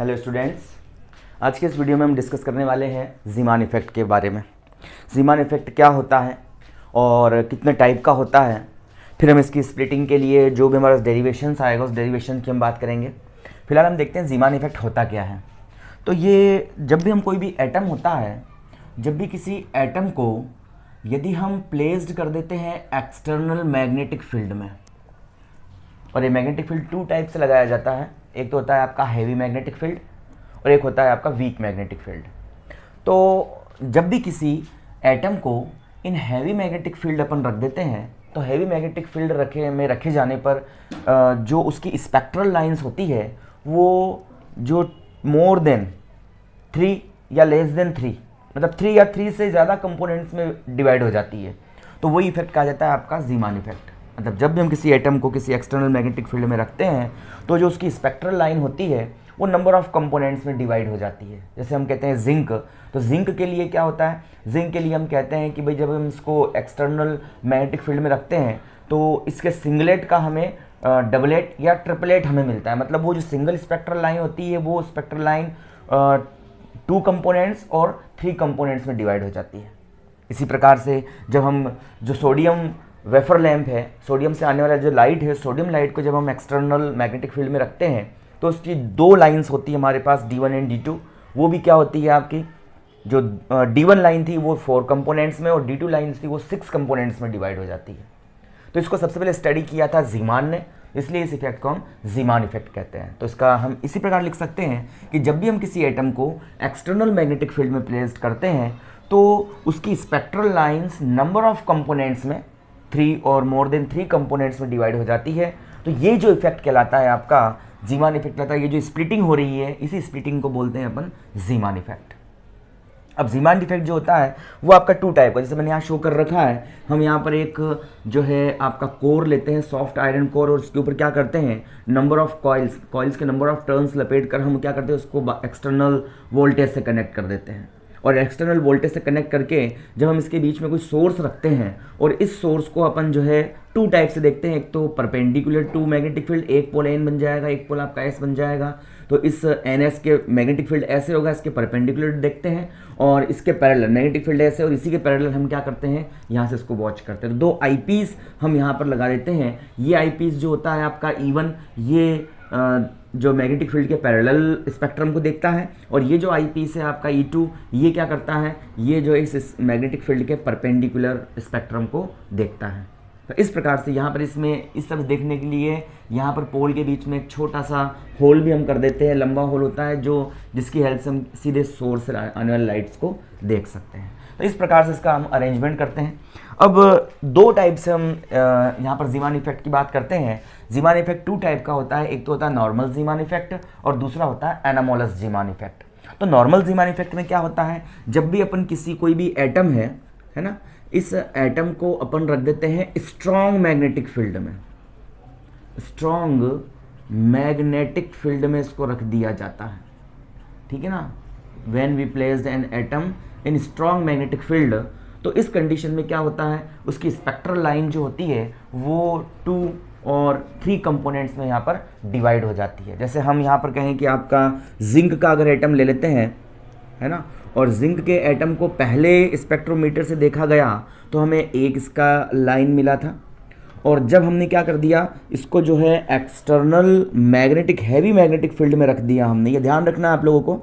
Hello students, आज के इस वीडियो में हम डिस्कस करने वाले हैं ज़ीमान इफ़ेक्ट के बारे में। ज़ीमान इफ़ेक्ट क्या होता है और कितने टाइप का होता है, फिर हम इसकी स्प्लिटिंग के लिए जो भी हमारा डेरिवेशंस आएगा उस डेरिवेशन की हम बात करेंगे। फिलहाल हम देखते हैं ज़ीमान इफ़ेक्ट होता क्या है। तो ये जब भी हम कोई भी एटम होता है, जब भी किसी एटम को यदि हम प्लेस्ड कर देते हैं एक्सटर्नल मैग्नेटिक फील्ड में, और ये मैग्नेटिक फील्ड टू टाइप से लगाया जाता है। एक तो होता है आपका हैवी मैग्नेटिक फील्ड और एक होता है आपका वीक मैग्नेटिक फील्ड। तो जब भी किसी एटम को इन हैवी मैग्नेटिक फील्ड अपन रख देते हैं, तो हैवी मैग्नेटिक फील्ड रखे जाने पर जो उसकी स्पेक्ट्रल लाइंस होती है वो जो मोर देन 3 या लेस देन 3, मतलब 3 या 3 से ज़्यादा कंपोनेंट्स में डिवाइड हो जाती है। तो वही इफेक्ट कहा जाता है आपका ज़ीमान इफेक्ट। मतलब जब भी हम किसी एटम को किसी एक्सटर्नल मैग्नेटिक फील्ड में रखते हैं तो जो उसकी स्पेक्ट्रल लाइन होती है वो नंबर ऑफ कंपोनेंट्स में डिवाइड हो जाती है। जैसे हम कहते हैं जिंक, तो जिंक के लिए क्या होता है, जिंक के लिए हम कहते हैं कि भाई जब हम इसको एक्सटर्नल मैग्नेटिक फील्ड में रखते हैं तो इसके सिंगलेट का हमें डबलेट या ट्रिपलेट हमें मिलता है। मतलब वो जो सिंगल स्पेक्ट्रल लाइन होती है वो स्पेक्ट्रल लाइन 2 कंपोनेंट्स और 3 कंपोनेंट्स में डिवाइड हो जाती है। इसी प्रकार से जब हम जो सोडियम वेफर लैंप है, सोडियम से आने वाला जो लाइट है, सोडियम लाइट को जब हम एक्सटर्नल मैग्नेटिक फील्ड में रखते हैं तो उसकी 2 लाइंस होती है हमारे पास, D1 एंड D2। वो भी क्या होती है आपकी, जो D1 लाइन थी वो 4 कंपोनेंट्स में और D2 लाइन थी वो 6 कंपोनेंट्स में डिवाइड हो जाती है। तो इसको सबसे पहले स्टडी किया था ज़ीमान ने, इसलिए इस इफेक्ट को हम ज़ीमान इफेक्ट कहते हैं। तो इसका हम इसी प्रकार लिख सकते हैं कि जब भी हम किसी एटम को एक्सटर्नल मैग्नेटिक फील्ड में प्लेस्ड करते हैं तो उसकी spectral lines number of components में 3 और मोर देन 3 कंपोनेंट्स में डिवाइड हो जाती है। तो ये जो इफेक्ट कहलाता है आपका ज़ीमान इफेक्ट कहलाता है। ये जो स्प्लिटिंग हो रही है इसी स्प्लिटिंग को बोलते हैं अपन ज़ीमान इफेक्ट। अब ज़ीमान इफेक्ट जो होता है वो आपका 2 टाइप का, जैसे मैंने यहाँ शो कर रखा है। हम यहाँ पर एक जो है आपका कोर लेते हैं, सॉफ्ट आयरन कोर, और उसके ऊपर क्या करते हैं, नंबर ऑफ कॉइल्स के नंबर ऑफ टर्न्स लपेट कर हम क्या करते हैं, उसको एक्सटर्नल वोल्टेज से कनेक्ट कर देते हैं। और एक्सटर्नल वोल्टेज से कनेक्ट करके जब हम इसके बीच में कोई सोर्स रखते हैं और इस सोर्स को अपन जो है 2 टाइप से देखते हैं। एक तो परपेंडिकुलर टू मैग्नेटिक फील्ड, एक पोल N बन जाएगा, एक पोल आपका S बन जाएगा। तो इस NS के मैग्नेटिक फील्ड ऐसे होगा, इसके परपेंडिकुलर देखते हैं, और इसके पैरेलल मैग्नेटिक फील्ड ऐसे, और इसी के पैरेलल हम क्या करते हैं, यहाँ से इसको वॉच करते हैं। तो 2 आईपीस हम यहाँ पर लगा देते हैं। ये आईपीस जो होता है आपका E1, ये जो मैग्नेटिक फील्ड के पैरेलल स्पेक्ट्रम को देखता है, और ये जो आईपीस है आपका E2, ये क्या करता है, ये जो इस मैग्नेटिक फील्ड के परपेंडिकुलर स्पेक्ट्रम को देखता है। तो इस प्रकार से यहाँ पर इसमें इस तरह देखने के लिए यहाँ पर पोल के बीच में एक छोटा सा होल भी हम कर देते हैं, लंबा होल होता है जो जिसकी हेल्प से हम सीधे सोर्स से आने वाले लाइट्स को देख सकते हैं। तो इस प्रकार से इसका हम अरेंजमेंट करते हैं। अब 2 टाइप से हम यहाँ पर ज़ीमान इफेक्ट की बात करते हैं। ज़ीमान इफेक्ट 2 टाइप का होता है, एक तो होता है नॉर्मल ज़ीमान इफेक्ट और दूसरा होता है एनामोलस ज़ीमान इफेक्ट। तो नॉर्मल ज़ीमान इफेक्ट में क्या होता है, जब भी अपन कोई भी एटम है ना, इस एटम को अपन रख देते हैं स्ट्रॉन्ग मैग्नेटिक फील्ड में, स्ट्रॉन्ग मैग्नेटिक फील्ड में इसको रख दिया जाता है, ठीक है ना। When we placed an atom in strong magnetic field, तो इस कंडीशन में क्या होता है, उसकी स्पेक्ट्रल लाइन जो होती है वो 2 और 3 कंपोनेंट्स में यहाँ पर डिवाइड हो जाती है। जैसे हम यहाँ पर कहें कि आपका जिंक का अगर एटम ले लेते हैं, है ना, और जिंक के एटम को पहले स्पेक्ट्रोमीटर से देखा गया तो हमें एक इसका लाइन मिला था, और जब हमने क्या कर दिया, इसको जो है external magnetic heavy magnetic field में रख दिया हमने। ये ध्यान रखना है आप लोगों को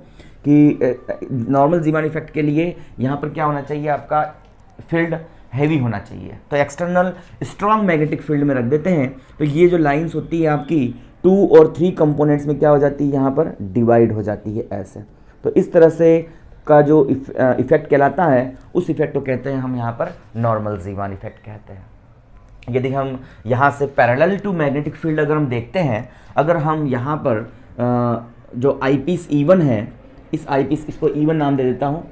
कि नॉर्मल ज़ीमान इफेक्ट के लिए यहाँ पर क्या होना चाहिए, आपका फील्ड हैवी होना चाहिए। तो एक्सटर्नल स्ट्रॉन्ग मैग्नेटिक फील्ड में रख देते हैं, तो ये जो लाइंस होती है आपकी 2 और 3 कंपोनेंट्स में क्या हो जाती है, यहाँ पर डिवाइड हो जाती है ऐसे। तो इस तरह से का जो इफेक्ट कहलाता है, उस इफेक्ट को कहते हैं हम यहाँ पर नॉर्मल ज़ीमान इफेक्ट कहते हैं। यदि हम यहाँ से पैरेलल टू मैग्नेटिक फील्ड अगर हम देखते हैं, अगर हम यहाँ पर जो आईपीस E1 है, इस आईपीस, इसको E1 नाम दे देता हूँ,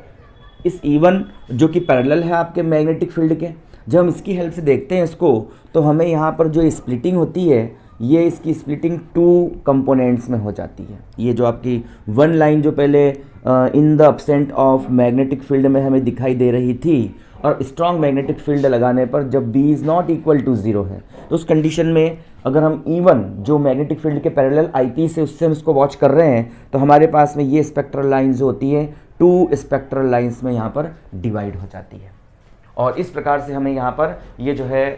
इस E1 जो कि पैरेलल है आपके मैग्नेटिक फील्ड के, जब हम इसकी हेल्प से देखते हैं इसको, तो हमें यहाँ पर जो स्प्लिटिंग होती है, ये इसकी स्प्लिटिंग 2 कंपोनेंट्स में हो जाती है। ये जो आपकी 1 लाइन जो पहले in the absent of magnetic field में हमें दिखाई दे रही थी, और स्ट्रॉन्ग मैग्नेटिक फील्ड लगाने पर जब B is not equal to 0 है, तो उस कंडीशन में अगर हम E1 जो मैग्नेटिक फील्ड के पैरेलल IP से उससे हम इसको वॉच कर रहे हैं, तो हमारे पास में ये स्पेक्ट्रल लाइन जो होती है 2 स्पेक्ट्रल लाइंस में यहाँ पर डिवाइड हो जाती है, और इस प्रकार से हमें यहाँ पर ये जो है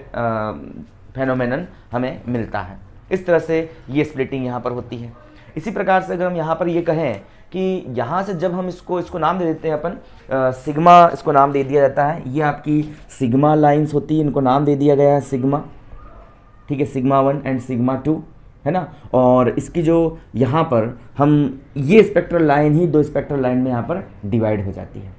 फेनोमेनन हमें मिलता है। इस तरह से ये स्प्लिटिंग यहाँ पर होती है। इसी प्रकार से अगर हम यहाँ पर ये कहें कि यहाँ से जब हम इसको नाम दे देते हैं अपन सिग्मा, इसको नाम दे दिया जाता है, ये आपकी सिग्मा लाइंस होती है, इनको नाम दे दिया गया है सिग्मा, ठीक है, सिग्मा 1 एंड सिग्मा 2, है ना। और इसकी जो यहाँ पर हम ये स्पेक्ट्रल लाइन ही 2 स्पेक्ट्रल लाइन में यहाँ पर डिवाइड हो जाती है।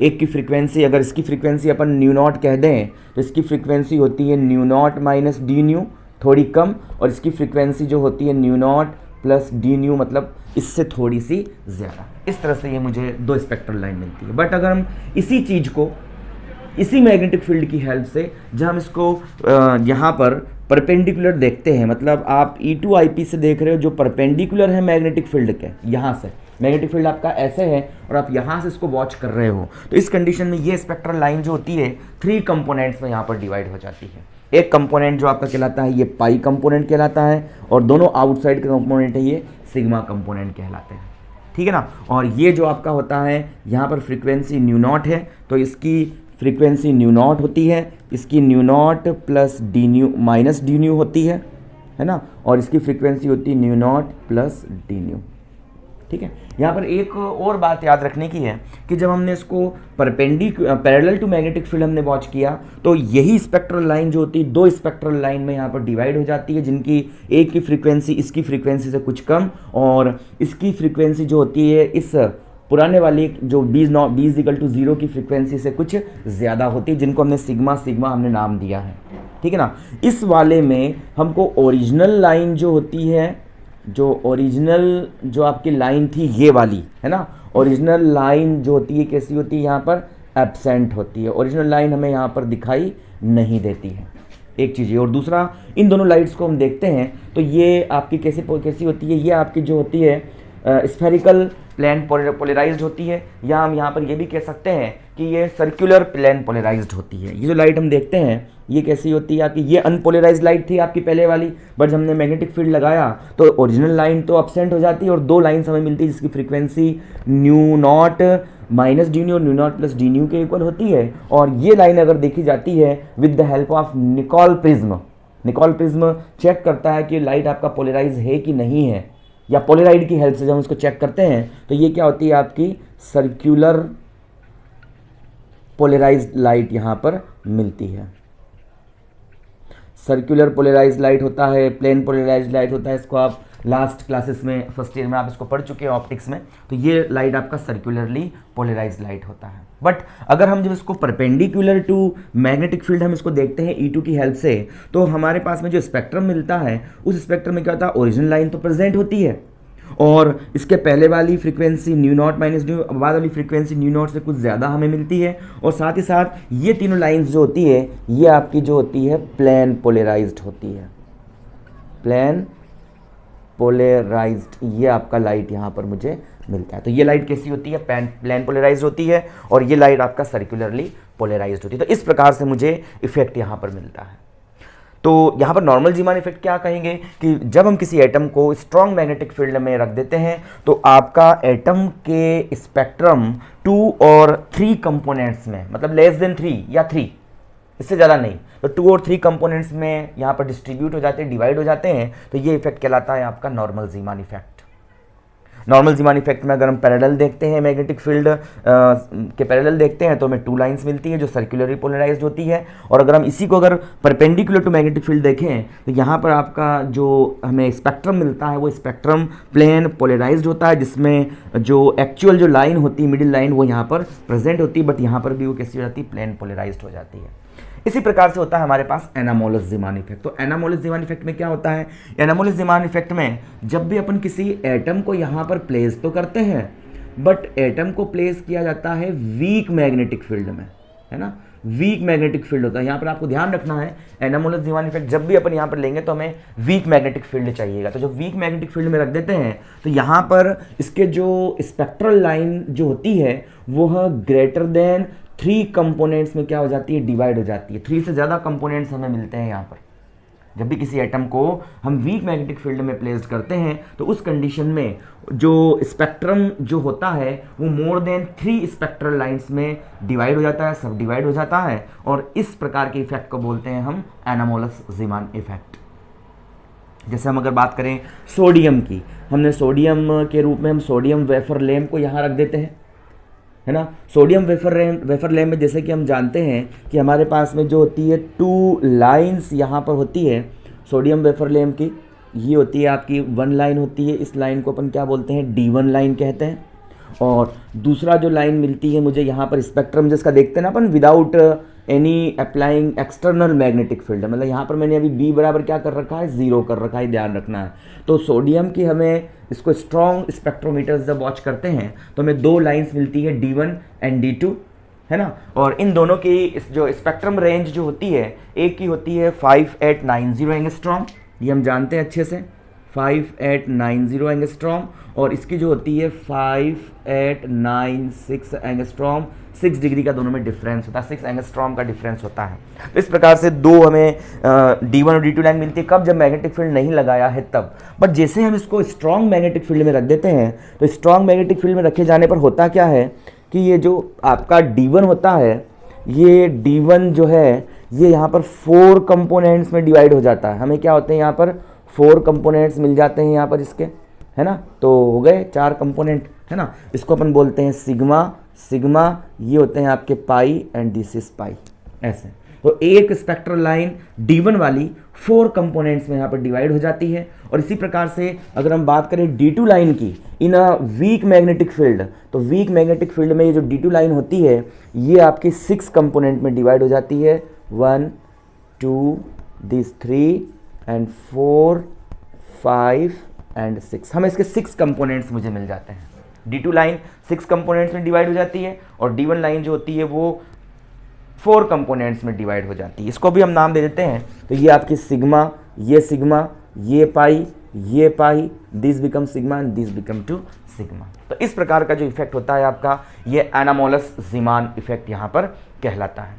एक की फ्रीक्वेंसी, अगर इसकी फ्रीक्वेंसी अपन न्यू नॉट कह दें तो इसकी फ्रीक्वेंसी होती है new not minus D new, थोड़ी कम, और इसकी फ्रीक्वेंसी जो होती है new not plus D new, मतलब इससे थोड़ी सी ज़्यादा। इस तरह से ये मुझे 2 स्पेक्ट्रल लाइन मिलती है। बट अगर हम इसी चीज़ को इसी मैग्नेटिक फील्ड की हेल्प से जब हम इसको यहाँ पर परपेंडिकुलर देखते हैं, मतलब आप E2 IP से देख रहे हो जो परपेंडिकुलर है मैग्नेटिक फील्ड के, यहाँ से मैग्नेटिक फील्ड आपका ऐसे है और आप यहाँ से इसको वॉच कर रहे हो, तो इस कंडीशन में ये स्पेक्ट्रल लाइन जो होती है 3 कंपोनेंट्स में यहाँ पर डिवाइड हो जाती है। एक कंपोनेंट जो आपका कहलाता है ये पाई कंपोनेंट कहलाता है, और दोनों आउटसाइड के कंपोनेंट है ये सिग्मा कंपोनेंट कहलाते हैं, ठीक है ना। और ये जो आपका होता है यहाँ पर फ्रीक्वेंसी न्यू नॉट है, तो इसकी फ्रीक्वेंसी न्यू नॉट होती है, इसकी new not plus D new minus D new होती है ना, और इसकी फ्रीक्वेंसी होती है new not plus D new, ठीक है। यहाँ पर एक और बात याद रखने की है कि जब हमने इसको पैरेलल टू मैग्नेटिक फील्ड हमने वॉच किया, तो यही स्पेक्ट्रल लाइन जो होती है 2 स्पेक्ट्रल लाइन में यहाँ पर डिवाइड हो जाती है, जिनकी एक की फ्रीक्वेंसी इसकी फ्रीक्वेंसी से कुछ कम, और इसकी फ्रीक्वेंसी जो होती है इस पुराने वाली जो B=0 की फ्रीक्वेंसी से कुछ ज़्यादा होती है, जिनको हमने सिग्मा हमने नाम दिया है, ठीक है ना। इस वाले में हमको ओरिजिनल लाइन जो होती है, जो ओरिजिनल जो आपकी लाइन थी ये वाली, है ना, ओरिजिनल लाइन जो होती है कैसी होती है, यहाँ पर एब्सेंट होती है, ओरिजिनल लाइन हमें यहाँ पर दिखाई नहीं देती है, एक चीज़ ये। और दूसरा, इन दोनों लाइट्स को हम देखते हैं तो ये आपकी कैसी होती है, ये आपकी जो होती है स्फेरिकल प्लेन पोलराइज्ड होती है, या हम यहाँ पर ये भी कह सकते हैं कि ये सर्कुलर प्लेन पोलराइज्ड होती है। ये जो लाइट हम देखते हैं ये कैसी होती है आपकी, ये अनपोलराइज्ड लाइट थी आपकी पहले वाली, बट हमने मैग्नेटिक फील्ड लगाया तो ओरिजिनल लाइन तो एब्सेंट हो जाती है, और 2 लाइन्स हमें मिलती है जिसकी frequency nu not minus D nu और nu not plus D nu के इक्वल होती है। और ये लाइन अगर देखी जाती है with the help of Nicol prism check करता है कि लाइट आपका पोलराइज है कि नहीं है, या पोलराइड की हेल्प से जब हम उसको चेक करते हैं तो ये क्या होती है आपकी सर्कुलर पोलराइज्ड लाइट यहाँ पर मिलती है। सर्कुलर पोलराइज्ड लाइट होता है, प्लेन पोलराइज्ड लाइट होता है, इसको आप लास्ट क्लासेस में फर्स्ट ईयर में आप इसको पढ़ चुके हैं ऑप्टिक्स में, तो ये लाइट आपका सर्कुलरली पोलराइज्ड लाइट होता है। बट अगर हम जब इसको परपेंडिकुलर टू मैग्नेटिक फील्ड हम इसको देखते हैं E2 की हेल्प से, तो हमारे पास में जो स्पेक्ट्रम मिलता है उस स्पेक्ट्रम में क्या होता है, ओरिजिनल लाइन तो प्रेजेंट होती है, और इसके पहले वाली frequency nu not minus new, बाद वाली फ्रीक्वेंसी न्यू नॉट से कुछ ज़्यादा हमें मिलती है, और साथ ही साथ ये तीनों लाइंस जो होती है ये आपकी जो होती है प्लेन पोलराइज्ड होती है, प्लेन पोलराइज्ड, ये आपका लाइट यहाँ पर मुझे मिलता है। तो ये लाइट कैसी होती है, प्लेन पोलराइज्ड होती है, और ये लाइट आपका सर्कुलरली पोलराइज्ड होती है। तो इस प्रकार से मुझे इफेक्ट यहाँ पर मिलता है। तो यहाँ पर नॉर्मल जीमान इफेक्ट क्या कहेंगे कि जब हम किसी एटम को स्ट्रॉन्ग मैग्नेटिक फील्ड में रख देते हैं तो आपका एटम के स्पेक्ट्रम 2 और 3 कंपोनेंट्स में, मतलब लेस देन 3 या 3, इससे ज़्यादा नहीं, तो 2 और 3 कंपोनेंट्स में यहाँ पर डिस्ट्रीब्यूट हो जाते हैं, डिवाइड हो जाते हैं, तो ये इफेक्ट कहलाता है आपका normal Zeeman effect. Normal Zeeman effect में अगर हम पैरेलल देखते हैं, मैग्नेटिक फील्ड के पैरेलल देखते हैं, तो हमें 2 लाइंस मिलती है जो सर्कुलरली पोलराइज्ड होती है, और अगर हम इसी को अगर परपेंडिकुलर टू मैग्नेटिक फील्ड देखें तो यहाँ पर आपका जो हमें स्पेक्ट्रम मिलता है वो स्पेक्ट्रम प्लेन पोलराइज्ड होता है, जिसमें जो एक्चुअल जो लाइन होती है मिडिल लाइन वो यहाँ पर प्रेजेंट होती है, बट यहाँ पर भी वो कैसी हो जाती है, प्लेन पोलराइज्ड हो जाती है। इसी प्रकार से होता है हमारे पास एनामोलस जीमान इफेक्ट। तो एनामोलस जीमान इफेक्ट में क्या होता है, एनामोलस जीमान इफेक्ट में जब भी अपन किसी एटम को यहाँ पर प्लेस तो करते हैं, बट एटम को प्लेस किया जाता है वीक मैग्नेटिक फील्ड में, है ना, वीक मैग्नेटिक फील्ड होता है। यहाँ पर आपको ध्यान रखना है, एनामोलस जीमान इफेक्ट जब भी अपन यहाँ पर लेंगे तो हमें वीक मैग्नेटिक फील्ड चाहिएगा। तो जब वीक मैग्नेटिक फील्ड में रख देते हैं तो यहाँ पर इसके जो स्पेक्ट्रल लाइन जो होती है वो है ग्रेटर देन 3 कंपोनेंट्स में क्या हो जाती है, डिवाइड हो जाती है। 3 से ज़्यादा कंपोनेंट्स हमें मिलते हैं यहाँ पर। जब भी किसी एटम को हम वीक मैग्नेटिक फील्ड में प्लेस्ड करते हैं तो उस कंडीशन में जो स्पेक्ट्रम जो होता है वो मोर देन 3 स्पेक्ट्रल लाइंस में डिवाइड हो जाता है, सब डिवाइड हो जाता है, और इस प्रकार के इफेक्ट को बोलते हैं हम एनामोलस ज़ीमान इफेक्ट। जैसे हम अगर बात करें सोडियम की, हमने सोडियम के रूप में हम सोडियम वेफर लैम्प को यहाँ रख देते हैं, है ना। सोडियम वेफर लैम्प में जैसे कि हम जानते हैं कि हमारे पास में जो होती है 2 लाइंस यहाँ पर होती है सोडियम वेफर लैम्प की, ये होती है आपकी 1 लाइन होती है, इस लाइन को अपन क्या बोलते हैं, D1 लाइन कहते हैं। और दूसरा जो लाइन मिलती है मुझे यहाँ पर स्पेक्ट्रम जिसका देखते हैं ना अपन, without any applying external magnetic field, मतलब यहाँ पर मैंने अभी B बराबर क्या कर रखा है, 0 कर रखा है, ध्यान रखना है। तो सोडियम की हमें इसको स्ट्रॉन्ग स्पेक्ट्रोमीटर्स जब वॉच करते हैं तो हमें 2 लाइंस मिलती है D1 एंड D2, है ना। और इन दोनों की इस जो स्पेक्ट्रम रेंज जो होती है, एक की होती है 5890 एंगस्ट्रॉम, ये हम जानते हैं अच्छे से, 5890 एंगस्ट्रॉम, और इसकी जो होती है 5896 एंगस्ट्रॉम। 6 डिग्री का दोनों में डिफरेंस होता है, 6 एंगस्ट्रॉम का डिफरेंस होता है। तो इस प्रकार से 2 हमें D1 और D2 लाइन मिलती है, कब, जब मैग्नेटिक फील्ड नहीं लगाया है तब। बट जैसे हम इसको स्ट्रॉन्ग मैग्नेटिक फील्ड में रख देते हैं तो स्ट्रॉन्ग मैग्नेटिक फील्ड में रखे जाने पर होता क्या है कि ये जो आपका D1 होता है, ये D1 जो है ये यहाँ पर 4 कंपोनेंट्स में डिवाइड हो जाता है। हमें क्या होते हैं यहाँ पर 4 कंपोनेंट्स मिल जाते हैं यहाँ पर इसके, है ना। तो हो गए 4 कंपोनेंट, है ना। इसको अपन बोलते हैं सिग्मा, सिग्मा ये होते हैं आपके पाई एंड दिस इज पाई, ऐसे। तो एक स्पेक्ट्रल लाइन D1 वाली 4 कंपोनेंट्स में यहाँ पर डिवाइड हो जाती है। और इसी प्रकार से अगर हम बात करें D2 लाइन की इन अ वीक मैग्नेटिक फील्ड, तो वीक मैग्नेटिक फील्ड में ये जो D2 लाइन होती है ये आपकी 6 कंपोनेंट में डिवाइड हो जाती है, 1 2 दिस 3 एंड 4 5 एंड 6। हमें इसके 6 कंपोनेंट्स मुझे मिल जाते हैं। D2 लाइन 6 कंपोनेंट्स में डिवाइड हो जाती है और D1 लाइन जो होती है वो 4 कंपोनेंट्स में डिवाइड हो जाती है। इसको भी हम नाम दे देते हैं, तो ये आपकी सिग्मा, ये pi, this become sigma and this become two sigma. तो इस प्रकार का जो इफेक्ट होता है आपका, ये एनामोलस ज़ीमान इफेक्ट यहाँ पर कहलाता है।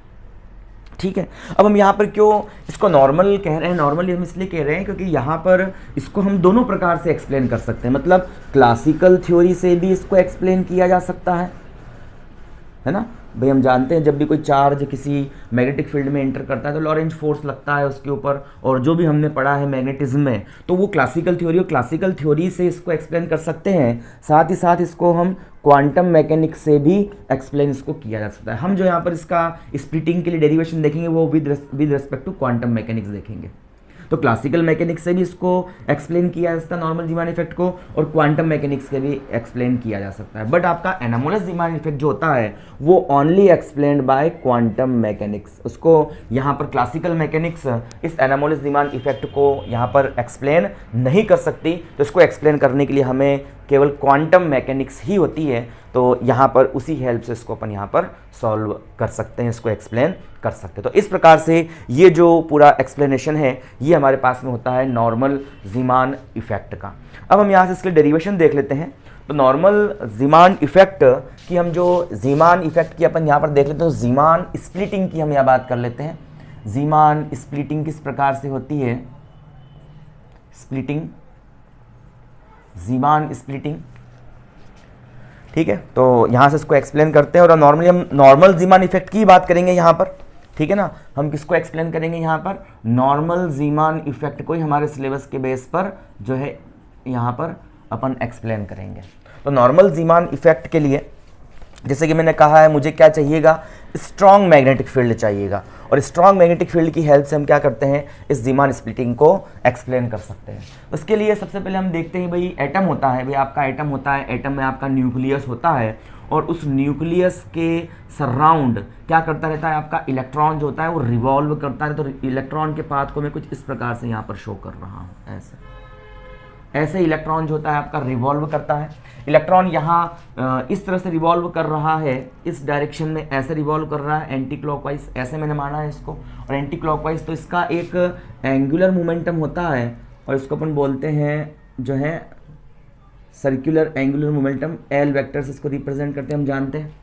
ठीक है, अब हम यहाँ पर क्यों इसको नॉर्मल कह रहे हैं, नॉर्मली हम इसलिए कह रहे हैं क्योंकि यहाँ पर इसको हम दोनों प्रकार से एक्सप्लेन कर सकते हैं। मतलब क्लासिकल थ्योरी से भी इसको एक्सप्लेन किया जा सकता है ना। भाई हम जानते हैं जब भी कोई चार्ज किसी मैग्नेटिक फील्ड में एंटर करता है तो लॉरेंज फोर्स लगता है उसके ऊपर, और जो भी हमने पढ़ा है मैग्नेटिज्म में, तो वो क्लासिकल थ्योरी, और क्लासिकल थ्योरी से इसको एक्सप्लेन कर सकते हैं। साथ ही साथ इसको हम क्वांटम मैकेनिक्स से भी एक्सप्लेन इसको किया जा सकता है। हम जो यहाँ पर इसका स्प्लिटिंग के लिए डेरिवेशन देखेंगे वो with respect to quantum mechanics देखेंगे। तो क्लासिकल मैकेनिक्स से भी इसको एक्सप्लेन किया जा सकता है नॉर्मल ज़ीमान इफेक्ट को, और क्वांटम मैकेनिक्स से भी एक्सप्लेन किया जा सकता है। बट आपका एनामोलस ज़ीमान इफेक्ट जो होता है वो only explained bye quantum mechanics. उसको यहाँ पर क्लासिकल मैकेनिक्स इस एनामोलस ज़ीमान इफेक्ट को यहाँ पर एक्सप्लेन नहीं कर सकती, तो इसको एक्सप्लेन करने के लिए हमें केवल क्वांटम मैकेनिक्स ही होती है। तो यहाँ पर उसी हेल्प से इसको अपन यहाँ पर सॉल्व कर सकते हैं, इसको एक्सप्लेन कर सकते हैं। तो इस प्रकार से ये जो पूरा एक्सप्लेनेशन है ये हमारे पास में होता है नॉर्मल ज़ीमान इफेक्ट का। अब हम यहाँ से इसके डेरिवेशन देख लेते हैं। तो नॉर्मल ज़ीमान इफेक्ट की हम जो ज़ीमान इफेक्ट की अपन यहाँ पर देख लेते हैं, तो ज़ीमान स्प्लिटिंग की हम यहाँ बात कर लेते हैं। ज़ीमान स्प्लिटिंग किस प्रकार से होती है, स्प्लिटिंग, ज़ीमान स्प्लिटिंग, ठीक है। तो यहाँ से इसको एक्सप्लेन करते हैं, और नॉर्मली हम नॉर्मल ज़ीमान इफेक्ट की बात करेंगे यहाँ पर, ठीक है ना। हम किसको एक्सप्लेन करेंगे यहाँ पर, नॉर्मल ज़ीमान इफेक्ट को ही हमारे सिलेबस के बेस पर जो है यहाँ पर अपन एक्सप्लेन करेंगे। तो नॉर्मल ज़ीमान इफेक्ट के लिए जैसे कि मैंने कहा है मुझे क्या चाहिएगा, स्ट्रॉन्ग मैग्नेटिक फील्ड चाहिएगा, और स्ट्रॉन्ग मैग्नेटिक फील्ड की हेल्प से हम क्या करते हैं, इस ज़ीमान स्प्लिटिंग को एक्सप्लेन कर सकते हैं। उसके लिए सबसे पहले हम देखते हैं भाई एटम होता है, भाई आपका एटम होता है, एटम में आपका न्यूक्लियस होता है, और उस न्यूक्लियस के सराउंड क्या करता रहता है, आपका इलेक्ट्रॉन जो होता है वो रिवॉल्व करता है। तो इलेक्ट्रॉन के पाथ को मैं कुछ इस प्रकार से यहाँ पर शो कर रहा हूँ, ऐसे इलेक्ट्रॉन जो होता है आपका रिवॉल्व करता है। इलेक्ट्रॉन यहाँ इस तरह से रिवॉल्व कर रहा है, इस डायरेक्शन में ऐसे रिवॉल्व कर रहा है एंटी क्लॉकवाइज, ऐसे मैंने माना है इसको, और एंटी क्लॉकवाइज। तो इसका एक एंगुलर मोमेंटम होता है, और इसको अपन बोलते हैं जो है circular angular momentum, L vector से इसको रिप्रेजेंट करते हैं, हम जानते हैं,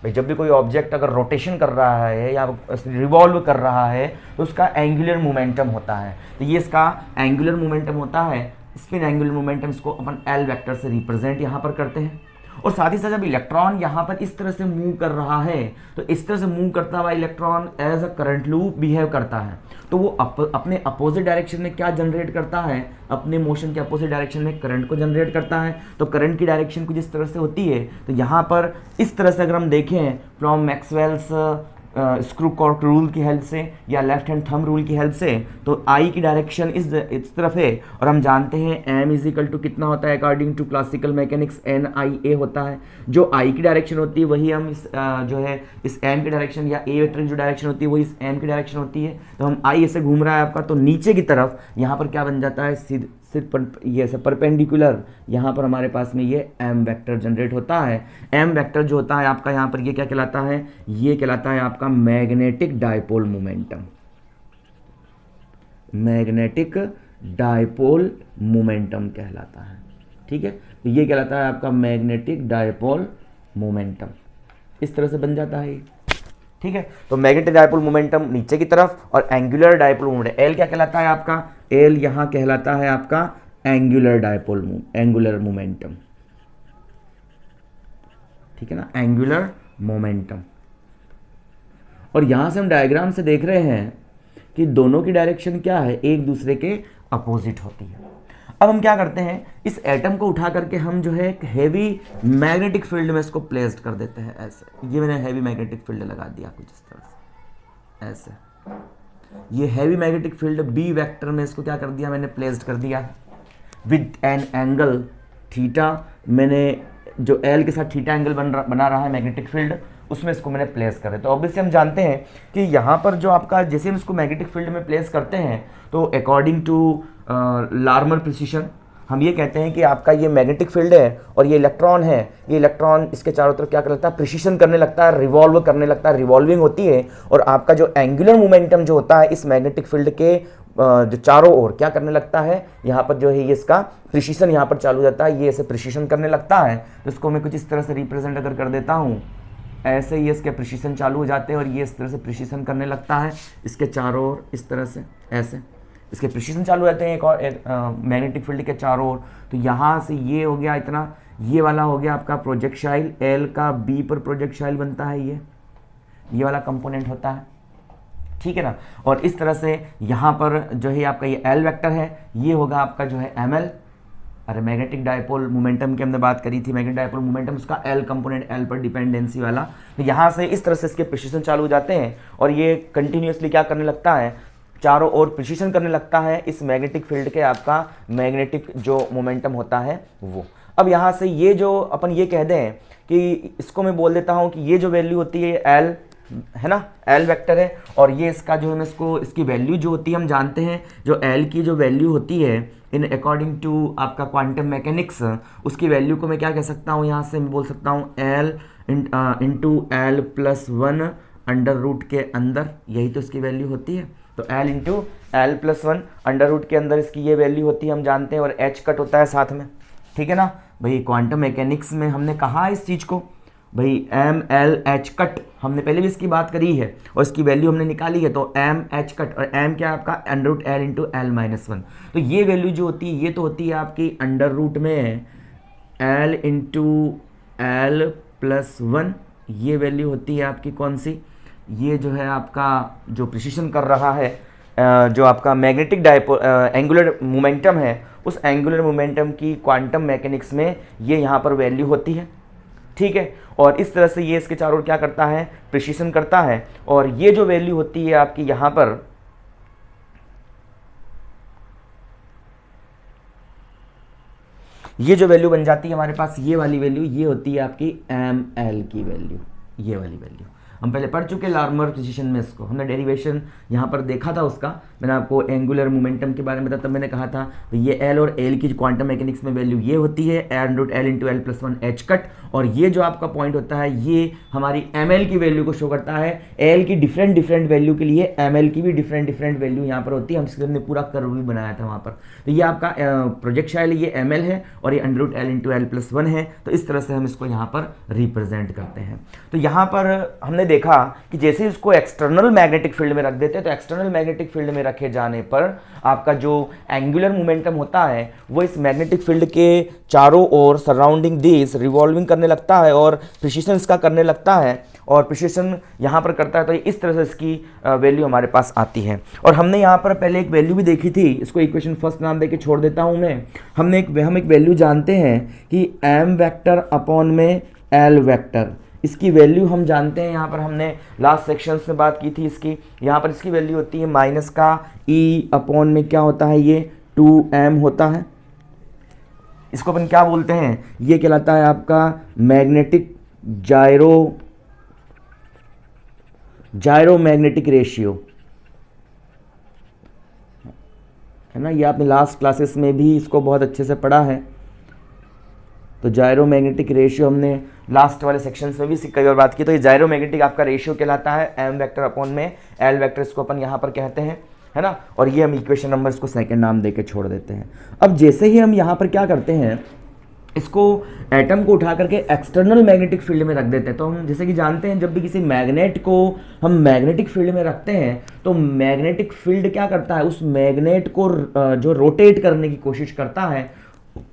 भाई जब भी कोई ऑब्जेक्ट अगर रोटेशन कर रहा है या रिवॉल्व कर रहा है तो उसका एंगुलर मोमेंटम होता है। तो ये इसका एंगुलर मोमेंटम होता है, स्पिन एंगुलर मोमेंटम, इसको अपन एल वेक्टर से रिप्रेजेंट यहाँ पर करते हैं। और साथ ही साथ जब इलेक्ट्रॉन यहाँ पर इस तरह से मूव कर रहा है तो इस तरह से मूव करता हुआ electron as a current loop behave करता है, तो वो अपने अपोजिट डायरेक्शन में क्या जनरेट करता है, अपने मोशन के अपोजिट डायरेक्शन में करंट को जनरेट करता है। तो करंट की डायरेक्शन कुछ इस तरह से होती है। तो यहाँ पर इस तरह से अगर हम देखें from Maxwell's screw cork rule की हेल्प से या लेफ्ट हैंड थंब रूल की हेल्प से, तो आई की डायरेक्शन इस तरफ है और हम जानते हैं एम इज इक्वल टू कितना होता है according to classical mechanics, N I A होता है। जो आई की डायरेक्शन होती है वही हम इस जो है इस एम की डायरेक्शन या ए वेक्टर की जो डायरेक्शन होती है वही इस एम की डायरेक्शन होती है। तो हम आई ऐसे घूम रहा है आपका, तो नीचे की तरफ यहाँ पर क्या बन जाता है, सिर्फ ये ऐसे परपेंडिकुलर यहाँ पर हमारे पास में ये एम वेक्टर जनरेट होता है। एम वेक्टर जो होता है आपका यहाँ पर ये क्या कहलाता है, ये कहलाता है आपका magnetic dipole momentum. Magnetic dipole momentum कहलाता है, ठीक है। तो ये कहलाता है आपका मैग्नेटिक डायपोल मोमेंटम, इस तरह से बन जाता है, ठीक है। तो मैग्नेटिक डायपोल मोमेंटम नीचे की तरफ और एंगुलर डायपोल मोमेंटम एल क्या कहलाता है आपका, एल यहां कहलाता है आपका एंगुलर डायपोल एंगुलर मोमेंटम, ठीक है ना, एंगुलर मोमेंटम। और यहां से हम डायग्राम से देख रहे हैं कि दोनों की डायरेक्शन क्या है, एक दूसरे के अपोजिट होती है। अब हम क्या करते हैं, इस एटम को उठा करके हम जो है एक हैवी मैग्नेटिक फील्ड में इसको प्लेस्ड कर देते हैं ऐसे। ये मैंने हैवी मैग्नेटिक फील्ड लगा दिया कुछ इस तरह से ऐसे। ये heavy magnetic field B vector में इसको क्या कर दिया, मैंने प्लेस्ड कर दिया विद एन एंगल थीटा। मैंने जो एल के साथ थीटा एंगल बना रहा है मैग्नेटिक फील्ड, उसमें इसको मैंने प्लेस कर दिया। तो ऑब्वियसली हम जानते हैं कि यहाँ पर जो आपका जैसे हम इसको मैग्नेटिक फील्ड में प्लेस करते हैं तो अकॉर्डिंग टू लार्मर प्रिसिशन हम ये कहते हैं कि आपका ये मैग्नेटिक फील्ड है और ये इलेक्ट्रॉन है, ये इलेक्ट्रॉन इसके चारों तरफ क्या कर लगता है, प्रिसिशन करने लगता है, रिवॉल्व करने लगता है, रिवॉल्विंग होती है। और आपका जो एंगुलर मोमेंटम जो होता है इस मैग्नेटिक फील्ड के जो चारों ओर क्या करने लगता है, यहाँ पर जो है ये इसका प्रिसिशन यहाँ पर चालू हो जाता है, ये ऐसे प्रिसिशन करने लगता है। तो इसको मैं कुछ इस तरह से रिप्रेजेंट अगर कर देता हूँ, ऐसे ही इसके प्रिसिशन चालू हो जाते हैं और ये इस तरह से प्रिसिशन करने लगता है इसके चारों ओर, इस तरह से ऐसे इसके प्रिसिशन चालू रहते हैं एक और मैग्नेटिक फील्ड के चारों ओर। तो यहाँ से ये हो गया इतना, ये वाला हो गया आपका प्रोजेक्टाइल, एल का बी पर प्रोजेक्टाइल बनता है, ये वाला कंपोनेंट होता है, ठीक है ना। और इस तरह से यहाँ पर जो है आपका ये एल वेक्टर है, ये होगा आपका जो है एम एल। अरे मैग्नेटिक डायपोल मोमेंटम की हमने बात करी थी, मैग्नेटिक डायपोल मोमेंटम उसका एल कंपोनेंट, एल पर डिपेंडेंसी वाला। तो यहाँ से इस तरह से इसके प्रिसिशन चालू हो जाते हैं और ये कंटिन्यूसली क्या करने लगता है, चारों ओर प्रिसिशन करने लगता है इस मैग्नेटिक फील्ड के आपका मैग्नेटिक जो मोमेंटम होता है वो। अब यहाँ से ये जो अपन ये कह दें कि इसको मैं बोल देता हूँ कि ये जो वैल्यू होती है एल है ना, एल वेक्टर है और ये इसका जो है मैं इसको इसकी वैल्यू जो होती है हम जानते हैं, जो एल की जो वैल्यू होती है इन अकॉर्डिंग टू आपका क्वांटम मैकेनिक्स, उसकी वैल्यू को मैं क्या कह सकता हूँ, यहाँ से मैं बोल सकता हूँ L into L plus one under root के अंदर, यही तो इसकी वैल्यू होती है। तो L into L plus one under root के अंदर इसकी ये वैल्यू होती है हम जानते हैं, और एच कट होता है साथ में, ठीक है ना भाई। क्वांटम मैकेनिक्स में हमने कहा इस चीज़ को भाई एम एल एच कट, हमने पहले भी इसकी बात करी है और इसकी वैल्यू हमने निकाली है। तो एम एच कट और एम क्या है आपका under root L into L minus one. तो ये वैल्यू जो होती है ये तो होती है आपकी अंडर रूट में L into L plus one, ये वैल्यू होती है आपकी कौन सी, ये जो है आपका जो प्रिसिशन कर रहा है जो आपका मैग्नेटिक डायपोल एंगुलर मोमेंटम है, उस एंगुलर मोमेंटम की क्वांटम मैकेनिक्स में ये यहाँ पर वैल्यू होती है, ठीक है। और इस तरह से ये इसके चारों ओर क्या करता है, प्रिसिशन करता है। और ये जो वैल्यू होती है आपकी यहाँ पर, ये जो वैल्यू बन जाती है हमारे पास, ये वाली वैल्यू ये होती है आपकी एम एल की वैल्यू, ये वाली वैल्यू। हम पहले पढ़ चुके लार्मर प्रिसिशन में, इसको हमने डेरिवेशन यहाँ पर देखा था उसका। मैंने आपको एंगुलर मोमेंटम के बारे में बताया, तब मैंने कहा था ये एल और एल की क्वांटम मैकेनिक्स में वैल्यू ये होती है n√L/L+1 h कट, और ये जो आपका पॉइंट होता है ये हमारी ml की वैल्यू को शो करता है। l की डिफरेंट वैल्यू के लिए ml की भी डिफरेंट वैल्यू यहाँ पर होती है। हमने पूरा कर्व भी बनाया था वहाँ पर। तो ये आपका प्रोजेक्टाइल ये ml है और ये n√L/L+1 है। तो इस तरह से हम इसको यहाँ पर रिप्रेजेंट करते हैं। तो यहाँ पर हमने देखा कि जैसे इसको एक्सटर्नल मैग्नेटिक फील्ड में रख देते हैं, तो एक्सटर्नल मैग्नेटिक फील्ड में रखे जाने पर आपका जो एंगुलर मोमेंटम होता है वो इस मैग्नेटिक फील्ड के चारों ओर सराउंडिंग दिस रिवॉल्विंग करने लगता है और प्रिसिशन इसका करने लगता है, और प्रिसिशन यहाँ पर करता है। तो इस तरह से इसकी वैल्यू हमारे पास आती है। और हमने यहाँ पर पहले एक वैल्यू भी देखी थी, इसको इक्वेशन फर्स्ट नाम देके छोड़ देता हूँ मैं। हम एक वैल्यू जानते हैं कि m वेक्टर अपॉन में l वेक्टर, इसकी वैल्यू हम जानते हैं। यहाँ पर हमने लास्ट सेक्शंस में बात की थी इसकी। यहाँ पर इसकी वैल्यू होती है माइनस का e अपॉन में क्या होता है, ये 2m होता है। इसको अपन क्या बोलते हैं, ये कहलाता है आपका मैग्नेटिक जायरो मैग्नेटिक रेशियो, है ना। ये आपने लास्ट क्लासेस में भी इसको बहुत अच्छे से पढ़ा है। तो जायरो मैग्नेटिक रेशियो हमने लास्ट वाले सेक्शंस में भी कई बार बात की। तो ये जायरो मैग्नेटिक आपका रेशियो कहलाता है m वेक्टर अपॉन में l वेक्टर, इसको अपन यहाँ पर कहते हैं, है ना। और ये हम इक्वेशन नंबर इसको सेकंड नाम देके छोड़ देते हैं। अब जैसे ही हम यहाँ पर क्या करते हैं, इसको एटम को उठा करके एक्सटर्नल मैग्नेटिक फील्ड में रख देते हैं। तो हम जैसे कि जानते हैं जब भी किसी मैग्नेट को हम मैग्नेटिक फील्ड में रखते हैं तो मैग्नेटिक फील्ड क्या करता है, उस मैग्नेट को जो रोटेट करने की कोशिश करता है,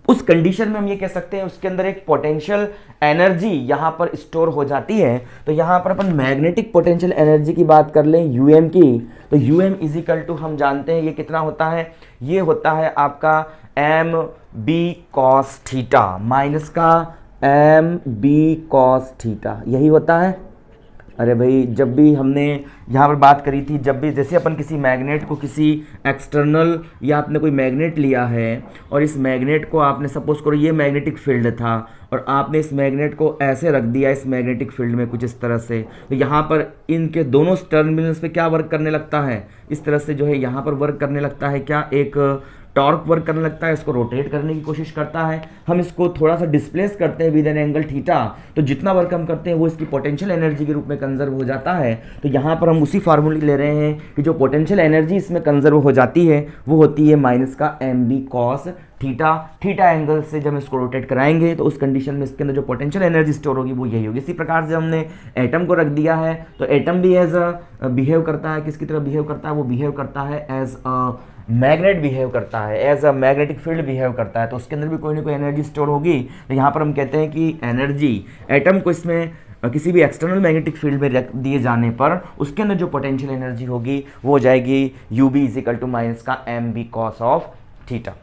उस कंडीशन में हम ये कह सकते हैं उसके अंदर एक पोटेंशियल एनर्जी यहाँ पर स्टोर हो जाती है। तो यहाँ पर अपन मैग्नेटिक पोटेंशियल एनर्जी की बात कर लें यूएम की, तो यूएम इज इक्वल टू हम जानते हैं ये कितना होता है, ये होता है आपका M B cos theta minus का एम बी कॉस थीटा, यही होता है। अरे भाई जब भी हमने यहाँ पर बात करी थी, जब भी जैसे अपन किसी मैग्नेट को किसी एक्सटर्नल या आपने कोई मैग्नेट लिया है और इस मैग्नेट को आपने सपोज करो ये मैग्नेटिक फील्ड था और आपने इस मैग्नेट को ऐसे रख दिया इस मैग्नेटिक फील्ड में कुछ इस तरह से, तो यहाँ पर इनके दोनों टर्मिनल्स पे क्या वर्क करने लगता है, इस तरह से जो है यहाँ पर वर्क करने लगता है क्या, एक टॉर्क वर्क करने लगता है, इसको रोटेट करने की कोशिश करता है। हम इसको थोड़ा सा डिस्प्लेस करते हैं विद एन एंगल थीटा, तो जितना वर्क हम करते हैं वो इसकी पोटेंशियल एनर्जी के रूप में कंजर्व हो जाता है। तो यहाँ पर हम उसी फार्मूले ले रहे हैं कि जो पोटेंशियल एनर्जी इसमें कंजर्व हो जाती है वो होती है माइनस का M B cos theta. Theta angle से जब इसको रोटेट कराएंगे तो उस कंडीशन में इसके अंदर जो पोटेंशियल एनर्जी स्टोर होगी वो यही होगी। इसी प्रकार से हमने एटम को रख दिया है, तो एटम भी एज अ बिहेव करता है, किसकी तरह बिहेव करता है, वो बिहेव करता है एज अ मैग्नेट बिहेव करता है, as a magnetic field behave करता है। तो उसके अंदर भी कोई ना कोई एनर्जी स्टोर होगी। तो यहाँ पर हम कहते हैं कि एनर्जी एटम को इसमें किसी भी एक्सटर्नल मैग्नेटिक फील्ड में रख दिए जाने पर उसके अंदर जो पोटेंशियल एनर्जी होगी वो हो जाएगी U B is equal to minus का M B cos of theta.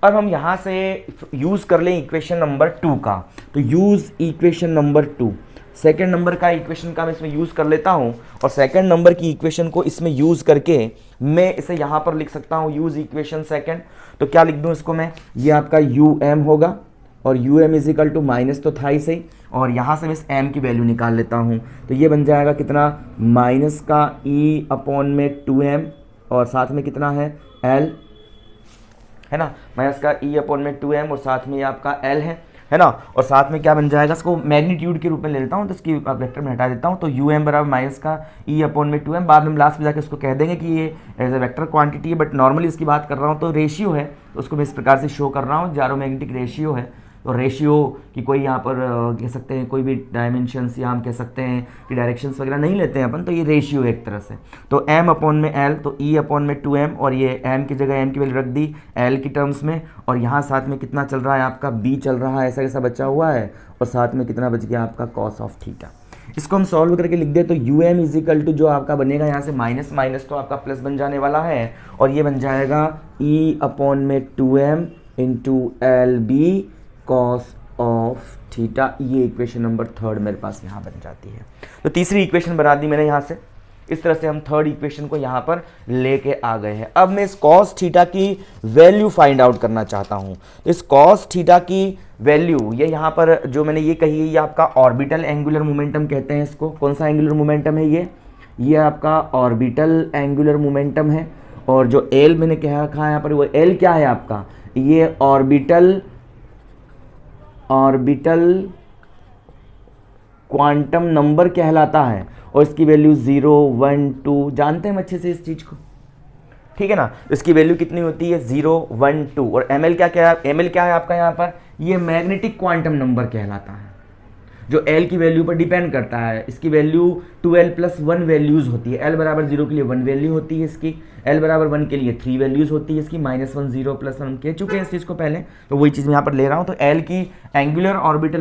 अब हम यहाँ से यूज़ कर लें इक्वेशन नंबर 2 का, तो use equation number 2, second number का इक्वेशन का मैं इसमें यूज़ कर लेता हूँ और सेकेंड नंबर की इक्वेशन को इसमें यूज़ करके मैं इसे यहाँ पर लिख सकता हूँ यूज़ इक्वेशन सेकेंड। तो क्या लिख दूँ इसको मैं, ये आपका यू एम होगा और U M is equal to minus तो था ही सही, और यहाँ से मैं इस एम की वैल्यू निकाल लेता हूँ। तो ये बन जाएगा कितना, माइनस का ई अपॉन में 2m और साथ में कितना है एल, है ना, माइनस का ई अपॉन में 2m और साथ में ये आपका एल है ना। और साथ में क्या बन जाएगा, इसको मैग्नीट्यूड के रूप में ले लेता हूँ तो इसकी वेक्टर में हटा देता हूँ। तो यू एम बराबर माइनस का ई अपॉन में 2m, बाद में लास्ट में जाकर इसको कह देंगे कि ये एज ए वेक्टर क्वांटिटी है, बट नॉर्मली इसकी बात कर रहा हूँ तो रेशियो है, तो उसको मैं इस प्रकार से शो कर रहा हूँ, जारो मैग्नेटिक रेशियो है। तो रेशियो की कोई यहाँ पर कह सकते हैं कोई भी डायमेंशंस या हम कह सकते हैं कि डायरेक्शंस वगैरह नहीं लेते हैं अपन, तो ये रेशियो है एक तरह से। तो m अपॉन में l, तो e अपॉन में 2m और ये m की जगह m की वैल्यू रख दी l की टर्म्स में, और यहाँ साथ में कितना चल रहा है आपका b चल रहा है, ऐसा कैसा बचा हुआ है, और साथ में कितना बच गया आपका cos ऑफ थीटा। इसको हम सॉल्व करके लिख दे तो U M is equal to जो आपका बनेगा यहाँ से माइनस माइनस तो आपका प्लस बन जाने वाला है, और ये बन जाएगा e अपॉन में 2m into L B cos of theta. ये इक्वेशन नंबर 3 मेरे पास यहाँ बन जाती है। तो तीसरी इक्वेशन बना दी मैंने यहाँ से। इस तरह से हम थर्ड इक्वेशन को यहाँ पर लेके आ गए हैं। अब मैं इस कॉस थीटा की वैल्यू फाइंड आउट करना चाहता हूँ। तो इस कॉस थीटा की वैल्यू, ये यहाँ पर जो मैंने ये कही है, ये आपका ऑर्बिटल एंगुलर मोमेंटम कहते हैं इसको। कौन सा एंगुलर मोमेंटम है ये आपका ऑर्बिटल एंगुलर मोमेंटम है। और जो एल मैंने कहा यहाँ पर, वो एल क्या है आपका, ये ऑर्बिटल क्वांटम नंबर कहलाता है। और इसकी वैल्यू 0, 1, 2 जानते हैं हम अच्छे से इस चीज को, ठीक है ना। इसकी वैल्यू कितनी होती है, 0, 1, 2। और एम एल क्या है आपका यहाँ पर, ये मैग्नेटिक क्वांटम नंबर कहलाता है, जो एल की वैल्यू पर डिपेंड करता है। इसकी वैल्यू 2l+1 वैल्यूज होती है। एल बराबर 0 के लिए 1 वैल्यू होती है इसकी, एल बराबर 1 के लिए 3 वैल्यूज होती है इसकी, -1, 0, +1 कह चुके हैं इस चीज़ को पहले, तो वही चीज़ मैं यहाँ पर ले रहा हूँ। तो एल की एंगुलर ऑर्बिटल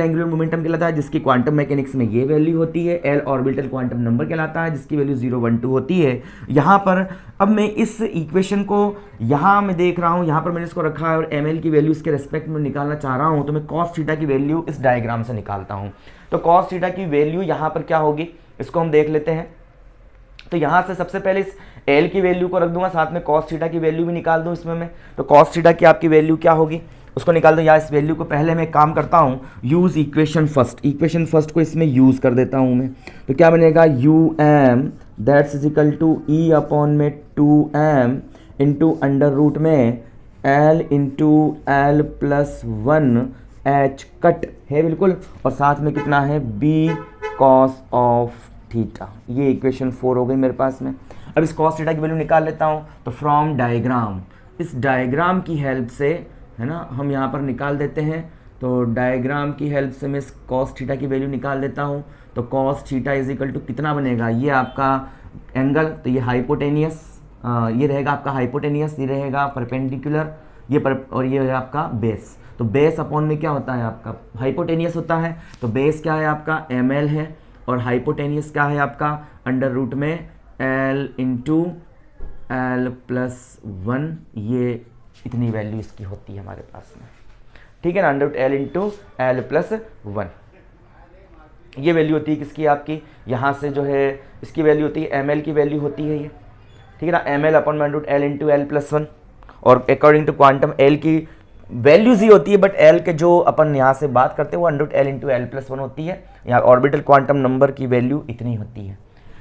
एंगुलर मोमेंटम कहलाता है, जिसकी क्वांटम मैकेनिक्स में ये वैल्यू होती है। एल ऑर्बिटल क्वांटम नंबर कहलाता है, जिसकी वैल्यू 0, 1, 2 होती है। यहाँ पर अब मैं इस इक्वेशन को यहाँ मैं देख रहा हूँ, यहाँ पर मैंने इसको रखा है और एम एल की वैल्यू इसके रेस्पेक्ट में निकालना चाह रहा हूँ। तो मैं कॉस थीटा की वैल्यू इस डायग्राम से निकालता हूँ। तो कॉस थीटा की वैल्यू यहाँ पर क्या होगी, इसको हम देख लेते हैं। तो यहाँ से सबसे पहले इस एल की वैल्यू को रख दूंगा, साथ में कॉस थीटा की वैल्यू भी निकाल दूं इसमें मैं। तो कॉस थीटा की आपकी वैल्यू क्या होगी उसको निकाल दूं। या इस वैल्यू को पहले मैं काम करता हूँ, यूज इक्वेशन फर्स्ट को इसमें यूज कर देता हूँ मैं। तो क्या बनेगा, UM that's is equal to E upon में 2M इंटू अंडर रूट में L into L+1 H cut है बिल्कुल, और साथ में कितना है B कॉस ऑफ थीटा। ये इक्वेशन 4 हो गई मेरे पास में। अब इस कॉस थीटा की वैल्यू निकाल लेता हूँ। तो फ्रॉम डायग्राम, इस डायग्राम की हेल्प से, है ना, हम यहाँ पर निकाल देते हैं। तो डायग्राम की हेल्प से मैं इस कॉस थीटा की वैल्यू निकाल देता हूँ। तो cos theta is equal to कितना बनेगा, ये आपका एंगल, तो ये हाइपोटेनियस, ये रहेगा आपका हाइपोटेनियस, ये रहेगा परपेंडिकुलर, और ये है आपका बेस। तो बेस अपॉन में क्या होता है आपका, हाइपोटेनियस होता है। तो बेस क्या है आपका, ml है, और हाइपोटेनियस क्या है आपका, अंडर रूट में L इंटू L+1। ये इतनी वैल्यू इसकी होती है हमारे पास में, ठीक है ना, under root L into L+1। ये वैल्यू होती है किसकी, आपकी यहाँ से जो है इसकी वैल्यू होती है, ml की वैल्यू होती है ये, ठीक है ना, ml upon under root L into L+1। और अकॉर्डिंग टू क्वांटम L की वैल्यूज ही होती है, बट L के जो अपन यहाँ से बात करते हैं वो under root L into L+1 होती है। यहाँ ऑर्बिटल क्वांटम नंबर की वैल्यू इतनी होती है।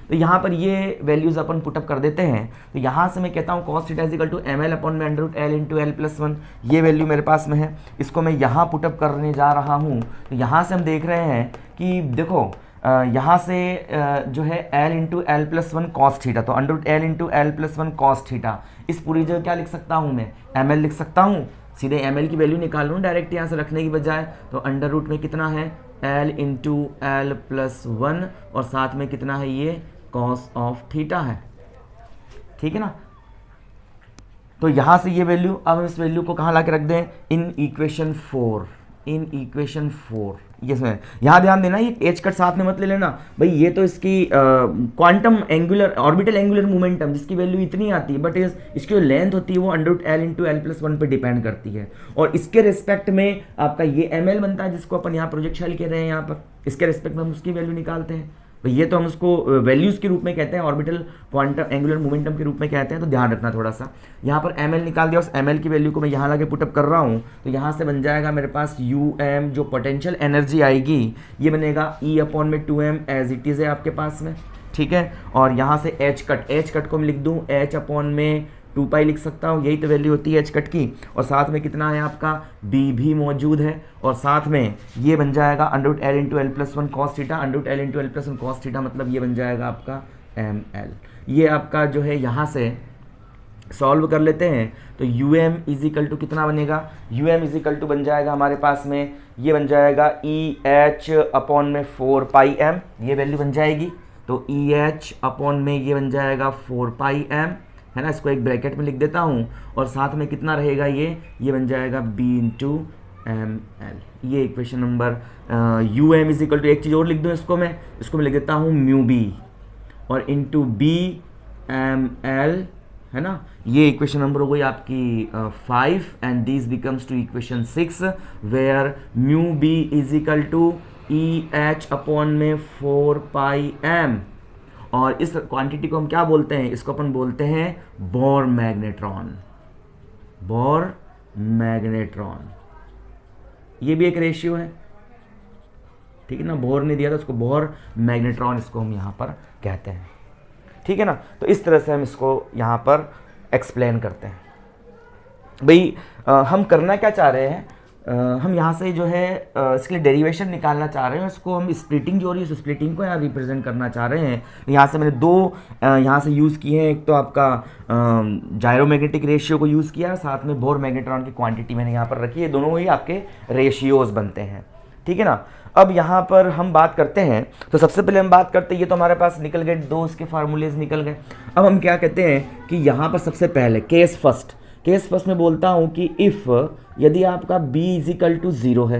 तो यहाँ पर ये वैल्यूज अपन पुटअप कर देते हैं। तो यहाँ से मैं कहता हूँ cos theta is equal to ml upon में under root L into L+1। ये वैल्यू मेरे पास में है, इसको मैं यहाँ पुटअप करने जा रहा हूँ। तो यहाँ से हम देख रहे हैं कि देखो यहाँ से जो है L into L+1 cos theta, तो under root L into L+1 cos theta, इस पूरी जगह क्या लिख सकता हूँ मैं, ml लिख सकता हूँ। सीधे ml की वैल्यू निकाल लूँ डायरेक्ट यहाँ से रखने की बजाय। तो अंडर रूट में कितना है, L इंटू L+1, और साथ में कितना है, ये कॉस ऑफ थीटा है, ठीक है ना। तो यहाँ से ये वैल्यू, अब हम इस वैल्यू को कहाँ ला के रख दें, इन इक्वेशन 4। इसमें यहाँ ध्यान देना, ये एच कट साथ में मत ले लेना भाई, ये तो इसकी quantum angular orbital angular momentum जिसकी वैल्यू इतनी आती है, बट इसकी जो लेंथ होती है वो under root L into L+1 पे डिपेंड करती है। और इसके रिस्पेक्ट में आपका ये ml बनता है, जिसको अपन यहाँ प्रोजेक्टाइल कह रहे हैं। यहाँ पर इसके रिस्पेक्ट में हम उसकी वैल्यू निकालते हैं। तो ये तो हम उसको वैल्यूज़ के रूप में कहते हैं, ऑर्बिटल क्वांटम एंगुलर मोमेंटम के रूप में कहते हैं। तो ध्यान रखना थोड़ा सा, यहाँ पर ml निकाल दिया, उस ml की वैल्यू को मैं यहाँ लाके पुटअप कर रहा हूँ। तो यहाँ से बन जाएगा मेरे पास UM, जो पोटेंशियल एनर्जी आएगी ये बनेगा E अपॉन में 2M एज इट इज़ है आपके पास में, ठीक है। और यहाँ से H कट को मैं लिख दूँ H अपॉन में 2 पाई लिख सकता हूँ, यही तो वैल्यू होती है H कट की। और साथ में कितना है आपका B भी मौजूद है, और साथ में ये बन जाएगा under root L into L+1 cos theta, under root L into L+1 cos theta, मतलब ये बन जाएगा आपका ml। ये आपका जो है यहाँ से सॉल्व कर लेते हैं। तो UM इज इक्वल टू कितना बनेगा, UM इज इक्वल टू बन जाएगा हमारे पास में, ये बन जाएगा EH अपॉन में 4πm, ये वैल्यू बन जाएगी। तो EH अपॉन में ये बन जाएगा 4πm, है ना। इसको एक ब्रैकेट में लिख देता हूँ, और साथ में कितना रहेगा, ये बन जाएगा B इंटू ml। ये equation number UM is equal to, एक चीज़ और लिख दूँ इसको मैं लिख देता हूँ μB और इंटू B ml, है ना। ये इक्वेशन नंबर हो गई आपकी 5, and this becomes to equation 6 where μB is equal to EH upon में 4πm, और इस क्वांटिटी को हम क्या बोलते हैं, इसको अपन बोलते हैं बोर मैग्नेट्रॉन। बोर मैग्नेट्रॉन ये भी एक रेशियो है, ठीक है ना, बोर ने दिया था उसको बोर मैग्नेट्रॉन इसको हम यहाँ पर कहते हैं, ठीक है ना। तो इस तरह से हम इसको यहाँ पर एक्सप्लेन करते हैं। भाई हम करना क्या चाह रहे हैं, हम यहाँ से जो है इसके लिए डेरिवेशन निकालना चाह रहे हैं, इसको हम स्प्लिटिंग जो हो रही है उस स्प्लिटिंग को यहाँ रिप्रेजेंट करना चाह रहे हैं। यहाँ से मैंने दो यहाँ से यूज़ किए हैं, एक तो आपका जायरोमैग्नेटिक रेशियो को यूज़ किया, साथ में बोर मैग्नेट्रॉन की क्वांटिटी मैंने यहाँ पर रखी है, दोनों ही आपके रेशियोज बनते हैं, ठीक है ना। अब यहाँ पर हम बात करते हैं, तो सबसे पहले हम बात करते हैं, ये तो हमारे पास निकल गए, दो इसके फार्मूलेज निकल गए। अब हम क्या कहते हैं कि यहाँ पर सबसे पहले केस फर्स्ट में बोलता हूँ कि इफ़ यदि आपका B इजिकल टू 0 है,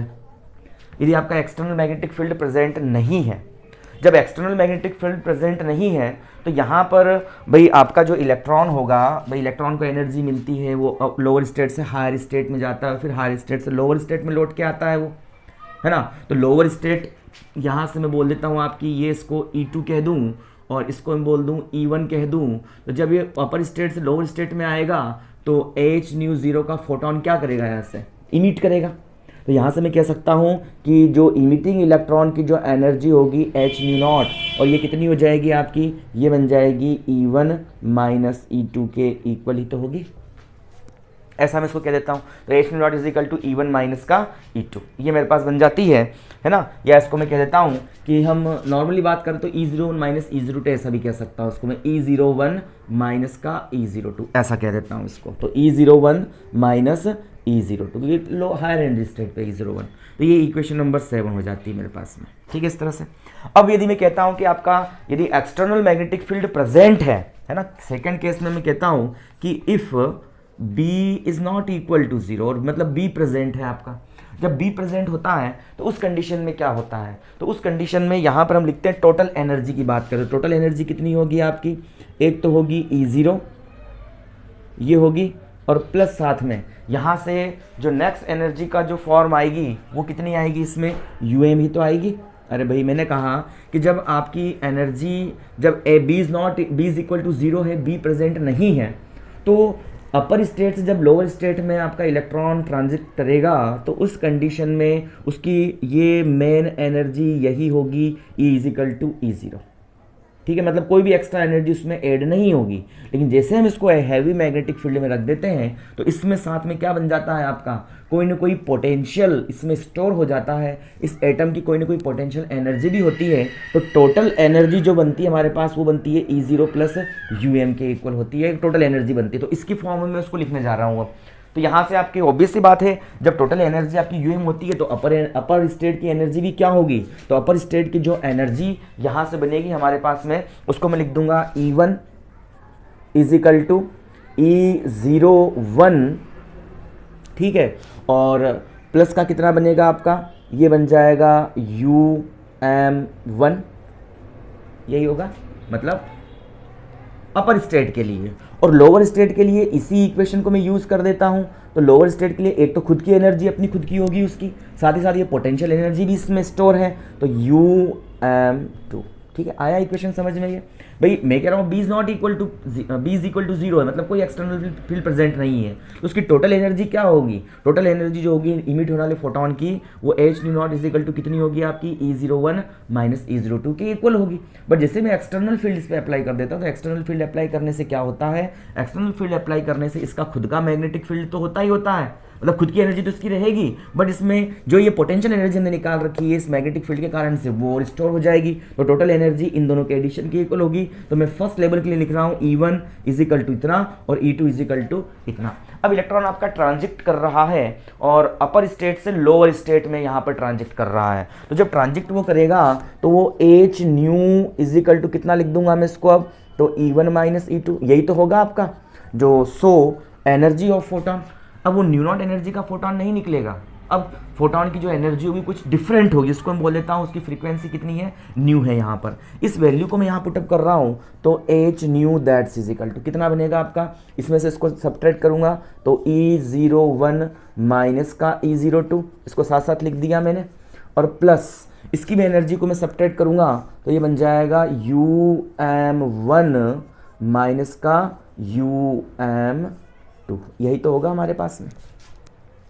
यदि आपका एक्सटर्नल मैग्नेटिक फील्ड प्रेजेंट नहीं है, जब एक्सटर्नल मैग्नेटिक फील्ड प्रेजेंट नहीं है तो यहाँ पर भाई आपका जो इलेक्ट्रॉन होगा, भाई इलेक्ट्रॉन को एनर्जी मिलती है, वो लोअर स्टेट से हायर स्टेट में जाता है, फिर हायर स्टेट से लोअर स्टेट में लौट के आता है वो, है ना। तो लोअर स्टेट यहाँ से मैं बोल देता हूँ आपकी, ये इसको E2 कह दूँ और इसको मैं बोल दूँ E1 कह दूँ। तो जब ये अपर स्टेट से लोअर स्टेट में आएगा तो H0 का फोटोन क्या करेगा, यहाँ से इमिट करेगा। तो यहाँ से मैं कह सकता हूँ कि जो इमिटिंग इलेक्ट्रॉन की जो एनर्जी होगी H0, और ये कितनी हो जाएगी आपकी, ये बन जाएगी E1 माइनस E2 के इक्वल ही तो होगी, ऐसा मैं इसको कह देता हूँ। तो H0 is equal to E1 minus का E2, ये मेरे पास बन जाती है ना। या इसको मैं कह देता हूँ कि हम नॉर्मली बात करें तो E01 माइनस E02, ऐसा भी कह सकता हूँ उसको मैं, E01 माइनस का E02 ऐसा कह देता हूँ इसको। तो E01 माइनस E02, क्योंकि लो हायर एनर्जी स्टेट पे E01, तो ये इक्वेशन नंबर 7 हो जाती है मेरे पास में, ठीक है, इस तरह से। अब यदि मैं कहता हूँ कि आपका यदि एक्सटर्नल मैग्नेटिक फील्ड प्रेजेंट है ना, सेकेंड केस में मैं कहता हूँ कि if B is not equal to 0, और मतलब B प्रेजेंट है आपका। जब B प्रेजेंट होता है तो उस कंडीशन में क्या होता है, तो उस कंडीशन में यहाँ पर हम लिखते हैं टोटल एनर्जी की बात करें। टोटल एनर्जी कितनी होगी आपकी, एक तो होगी E0 ये होगी, और प्लस साथ में यहाँ से जो नेक्स्ट एनर्जी का जो फॉर्म आएगी वो कितनी आएगी, इसमें UM ही तो आएगी। अरे भाई मैंने कहा कि जब आपकी एनर्जी, जब B इज इक्वल टू 0 है, B प्रेजेंट नहीं है, तो अपर स्टेट से जब लोअर स्टेट में आपका इलेक्ट्रॉन ट्रांजिट करेगा तो उस कंडीशन में उसकी ये मेन एनर्जी यही होगी, E is equal to E0, ठीक है। मतलब कोई भी एक्स्ट्रा एनर्जी उसमें ऐड नहीं होगी। लेकिन जैसे हम इसको हैवी मैग्नेटिक फील्ड में रख देते हैं तो इसमें साथ में क्या बन जाता है आपका, कोई ना कोई पोटेंशियल इसमें स्टोर हो जाता है, इस एटम की कोई ना कोई पोटेंशियल एनर्जी भी होती है। तो टोटल एनर्जी जो बनती है हमारे पास वो बनती है E0 प्लस UM के इक्वल होती है, टोटल एनर्जी बनती है। तो इसकी फॉर्म में मैं उसको लिखने जा रहा हूँ अब। तो यहाँ से आपकी ऑब्वियस सी बात है, जब टोटल एनर्जी आपकी UM होती है तो अपर स्टेट की एनर्जी भी क्या होगी, तो अपर स्टेट की जो एनर्जी यहाँ से बनेगी हमारे पास में, उसको मैं लिख दूंगा E1 is equal to E01, ठीक है, और प्लस का कितना बनेगा आपका, ये बन जाएगा UM1, यही होगा मतलब अपर स्टेट के लिए। और लोअर स्टेट के लिए इसी इक्वेशन को मैं यूज़ कर देता हूँ। तो लोअर स्टेट के लिए एक तो खुद की एनर्जी अपनी खुद की होगी उसकी, साथ ही साथ ये पोटेंशियल एनर्जी भी इसमें स्टोर है, तो UM2, ठीक है। आया इक्वेशन समझ में ये? भाई मैं कह रहा हूँ B इज इक्वल टू 0 है, मतलब कोई एक्सटर्नल फील्ड प्रेजेंट नहीं है, तो उसकी टोटल एनर्जी क्या होगी, टोटल एनर्जी जो होगी इमिट होने वाले फोटोन की वो H0 इज इक्वल टू कितनी होगी आपकी, E01 माइनस E02 के इक्वल होगी। बट जैसे मैं एक्सटर्नल फील्ड इस पर अप्लाई कर देता हूँ तो एक्सटर्नल फील्ड अप्लाई करने से क्या होता है, एक्सटर्नल फील्ड अप्लाई करने से इसका खुद का मैग्नेटिक फील्ड तो होता ही होता है, मतलब खुद की एनर्जी तो इसकी रहेगी, बट इसमें जो ये पोटेंशियल एनर्जी हमने निकाल रखी है इस मैग्नेटिक फील्ड के कारण से वो स्टोर हो जाएगी। तो टोटल एनर्जी इन दोनों के एडिशन की इक्वल होगी। तो मैं फर्स्ट लेवल के लिए लिख रहा हूँ E1 इज इक्वल टू इतना और E2 इज इक्वल टू इतना। अब इलेक्ट्रॉन आपका ट्रांजिट कर रहा है और अपर स्टेट से लोअर स्टेट में यहाँ पर ट्रांजिट कर रहा है। तो जब ट्रांजिट वो करेगा तो वो H nu is equal to कितना लिख दूंगा मैं इसको अब, तो E1 माइनस E2, यही तो होगा आपका जो एनर्जी ऑफ फोटोन। अब वो न्यू नॉट एनर्जी का फोटोन नहीं निकलेगा, अब फोटोन की जो एनर्जी होगी कुछ डिफरेंट होगी, इसको मैं बोल देता हूँ उसकी फ्रीक्वेंसी कितनी है, न्यू है यहाँ पर। इस वैल्यू को मैं यहाँ पुटअप कर रहा हूँ तो H nu that's is equal to कितना बनेगा आपका, इसमें से इसको सब्ट्रैक्ट करूँगा तो E01 माइनस का E02, इसको साथ साथ लिख दिया मैंने, और प्लस इसकी भी एनर्जी को मैं सब्ट्रैक्ट करूँगा तो ये बन जाएगा um1 माइनस का um2, यही तो होगा हमारे पास में।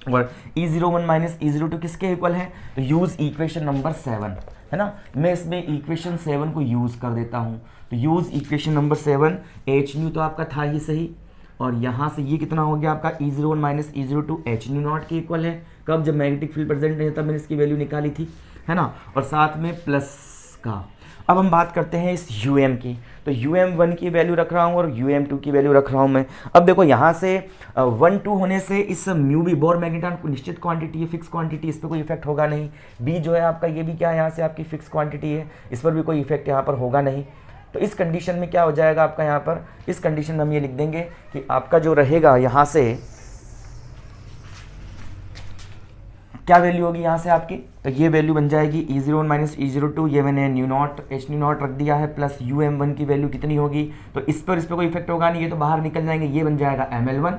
और E01 माइनस E02 किसके इक्वल है, तो यूज़ इक्वेशन नंबर 7, है ना। मैं इसमें इक्वेशन 7 को यूज़ कर देता हूँ, तो use equation number 7, H new तो आपका था ही सही, और यहाँ से ये कितना हो गया आपका E01 minus E02 H new not के इक्वल है। कब, जब मैग्नेटिक फील्ड प्रेजेंट नहीं था, मैंने इसकी वैल्यू निकाली थी, है ना, और साथ में प्लस का। अब हम बात करते हैं इस UM की, तो UM1 की वैल्यू रख रहा हूँ और UM2 की वैल्यू रख रहा हूँ मैं। अब देखो यहाँ से 1 2 होने से इस म्यू बी बोर मैग्नेटॉन को निश्चित क्वांटिटी है, फिक्स क्वांटिटी, इस पर कोई इफेक्ट होगा नहीं। बी जो है आपका, ये भी क्या है, यहाँ से आपकी फिक्स क्वांटिटी है, इस पर भी कोई इफेक्ट यहाँ पर होगा नहीं। तो इस कंडीशन में क्या हो जाएगा आपका, यहाँ पर इस कंडीशन में हम ये लिख देंगे कि आपका जो रहेगा यहाँ से क्या वैल्यू होगी यहाँ से आपकी, तो ये वैल्यू बन जाएगी E01 माइनस E02, ये मैंने new not H new not रख दिया है, प्लस UM1 की वैल्यू कितनी होगी, तो इस पर कोई इफेक्ट होगा नहीं, ये तो बाहर निकल जाएंगे, ये बन जाएगा ML1।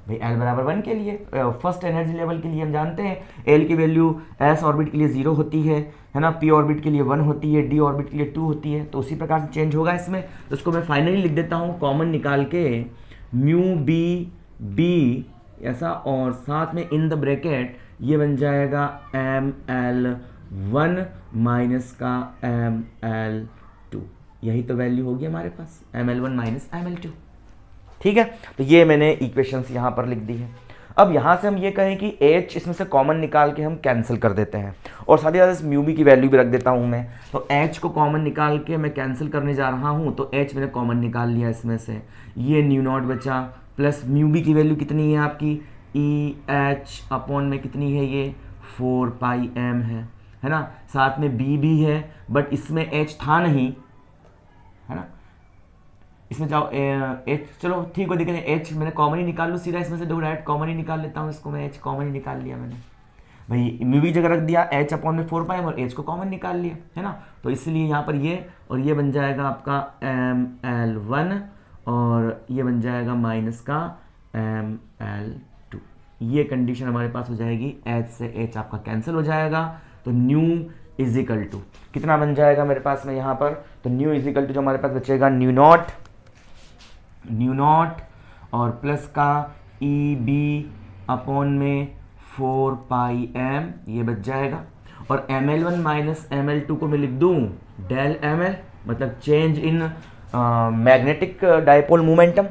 भाई L बराबर 1 के लिए, फर्स्ट एनर्जी लेवल के लिए हम जानते हैं L की वैल्यू S ऑर्बिट के लिए 0 होती है ना, P ऑर्बिट के लिए 1 होती है, D ऑर्बिट के लिए 2 होती है, तो उसी प्रकार से चेंज होगा इसमें। तो इसको मैं फाइनली लिख देता हूँ कॉमन निकाल के, म्यू बी ऐसा, और साथ में इन द ब्रैकेट ये बन जाएगा ML1 माइनस का ML2, यही तो वैल्यू होगी हमारे पास, ML1 माइनस ML2। ठीक है, तो ये मैंने इक्वेशंस यहाँ पर लिख दी है। अब यहाँ से हम ये कहें कि H इसमें से कॉमन निकाल के हम कैंसिल कर देते हैं, और साथ ही साथ इस म्यू बी की वैल्यू भी रख देता हूँ मैं। तो H को कॉमन निकाल के मैं कैंसिल करने जा रहा हूँ, तो H मैंने कॉमन निकाल लिया इसमें से, ये न्यू नॉट बचा, प्लस म्यू बी की वैल्यू कितनी है आपकी, EH अपॉन में कितनी है, ये 4 पाई m है ना, साथ में B भी है, बट इसमें H था नहीं, है ना, इसमें जाओ H, चलो ठीक हो, देखें H मैंने कॉमन ही निकाल लूँ सीधा, इसमें से डायरेक्ट कॉमन ही निकाल लेता हूँ इसको मैं, H कॉमन ही निकाल लिया मैंने, भाई म्यू बी जगह रख दिया, H अपॉन में 4 पाई और H को कॉमन निकाल लिया, है ना, तो इसलिए यहाँ पर ये और ये बन जाएगा आपका ML1, और ये बन जाएगा माइनस का ML2। ये कंडीशन हमारे पास हो जाएगी, H से H आपका कैंसिल हो जाएगा, तो न्यू इजिकल टू कितना बन जाएगा मेरे पास में यहाँ पर, तो न्यू इजिकल टू जो हमारे पास बचेगा न्यू नॉट और प्लस का EB अपॉन में 4 पाई m, ये बच जाएगा, और ML1 माइनस ML2 को मैं लिख दूँ डेल ML, मतलब change in magnetic dipole momentum,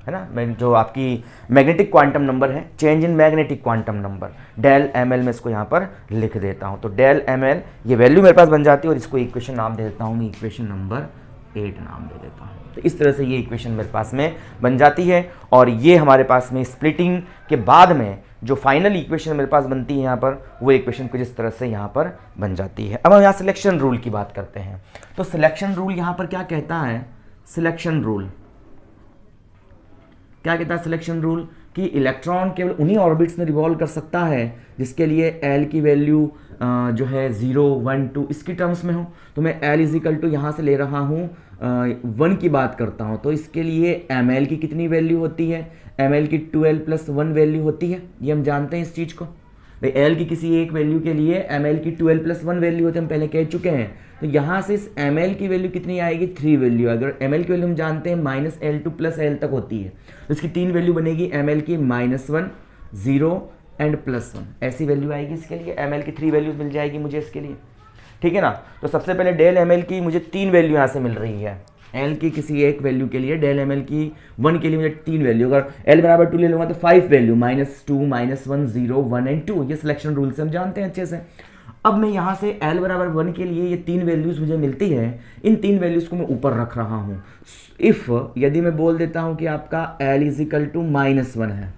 है ना, जो आपकी मैग्नेटिक क्वांटम नंबर है, change in magnetic quantum number, del ML में इसको यहाँ पर लिख देता हूँ, तो डेल ML ये वैल्यू मेरे पास बन जाती है, और इसको इक्वेशन नाम दे देता हूँ मैं, इक्वेशन नंबर 8 नाम दे देता हूँ। तो इस तरह से ये इक्वेशन मेरे पास में बन जाती है, और ये हमारे पास में स्प्लिटिंग के बाद में जो फाइनल इक्वेशन मेरे पास बनती है यहाँ पर, वो इक्वेशन कुछ इस तरह से यहाँ पर बन जाती है। अब हम यहाँ सिलेक्शन रूल की बात करते हैं, तो सिलेक्शन रूल यहाँ पर क्या कहता है, सिलेक्शन रूल क्या कहता है, सिलेक्शन रूल कि इलेक्ट्रॉन केवल उन्हीं ऑर्बिट्स में रिवॉल्व कर सकता है जिसके लिए L की वैल्यू जो है 0 1 2 इसकी टर्म्स में हो। तो मैं L इजिकल टू यहाँ से ले रहा हूँ 1 की बात करता हूँ, तो इसके लिए ML की कितनी वैल्यू होती है, ML की 2L प्लस 1 वैल्यू होती है, ये हम जानते हैं इस चीज़ को। भाई L की किसी एक वैल्यू के लिए ML की 2L प्लस 1 वैल्यू होती है, हम पहले कह चुके हैं। तो यहाँ से इस ML की वैल्यू कितनी आएगी, 3 वैल्यू। अगर ML की वैल्यू हम जानते हैं माइनस L2 प्लस L तक होती है, तो इसकी 3 वैल्यू बनेगी, ML की -1 0 एंड +1, ऐसी वैल्यू आएगी इसके लिए। ML की 3 वैल्यूज मिल जाएगी मुझे इसके लिए, ठीक है ना। तो सबसे पहले डेल ML की मुझे 3 वैल्यू यहाँ से मिल रही है, L की किसी एक वैल्यू के लिए, डेल ML की 1 के लिए मुझे 3 वैल्यू, अगर L बराबर 2 ले लूँगा तो 5 वैल्यू, -2 -1 0 1 एंड 2, ये सिलेक्शन रूल से हम जानते हैं अच्छे से। अब मैं यहाँ से L बराबर 1 के लिए ये 3 वैल्यूज़ मुझे मिलती है, इन 3 वैल्यूज़ को मैं ऊपर रख रहा हूँ। इफ़ यदि मैं बोल देता हूँ कि आपका L इजिकल टू -1 है,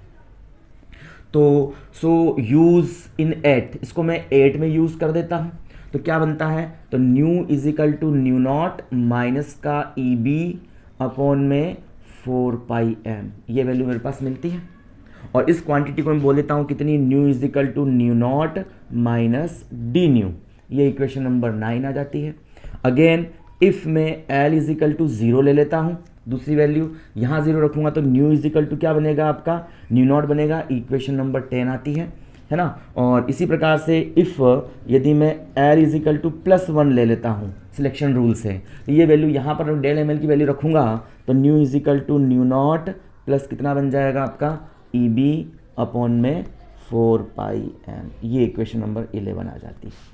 तो सो यूज़ इन 8, इसको मैं 8 में यूज़ कर देता हूँ, तो क्या बनता है, तो nu is equal to nu not minus का EB अपॉन में 4 पाई m, ये वैल्यू मेरे पास मिलती है। और इस क्वांटिटी को मैं बोल देता हूँ कितनी, nu is equal to nu not minus D nu, ये इक्वेशन नंबर 9 आ जाती है। अगेन इफ़ मैं L इजिकल टू 0 ले लेता हूँ, दूसरी वैल्यू यहाँ 0 रखूँगा, तो न्यू इजिकल टू क्या बनेगा आपका, न्यू नॉट बनेगा, इक्वेशन नंबर 10 आती है। है ना। और इसी प्रकार से इफ़ यदि मैं L इज इक्वल टू +1 ले लेता हूँ सिलेक्शन रूल से, तो ये वैल्यू यहाँ पर डेल एम एल की वैल्यू रखूँगा तो nu is equal to nu not plus कितना बन जाएगा आपका EB/4πm। ये इक्वेशन नंबर 11 आ जाती है।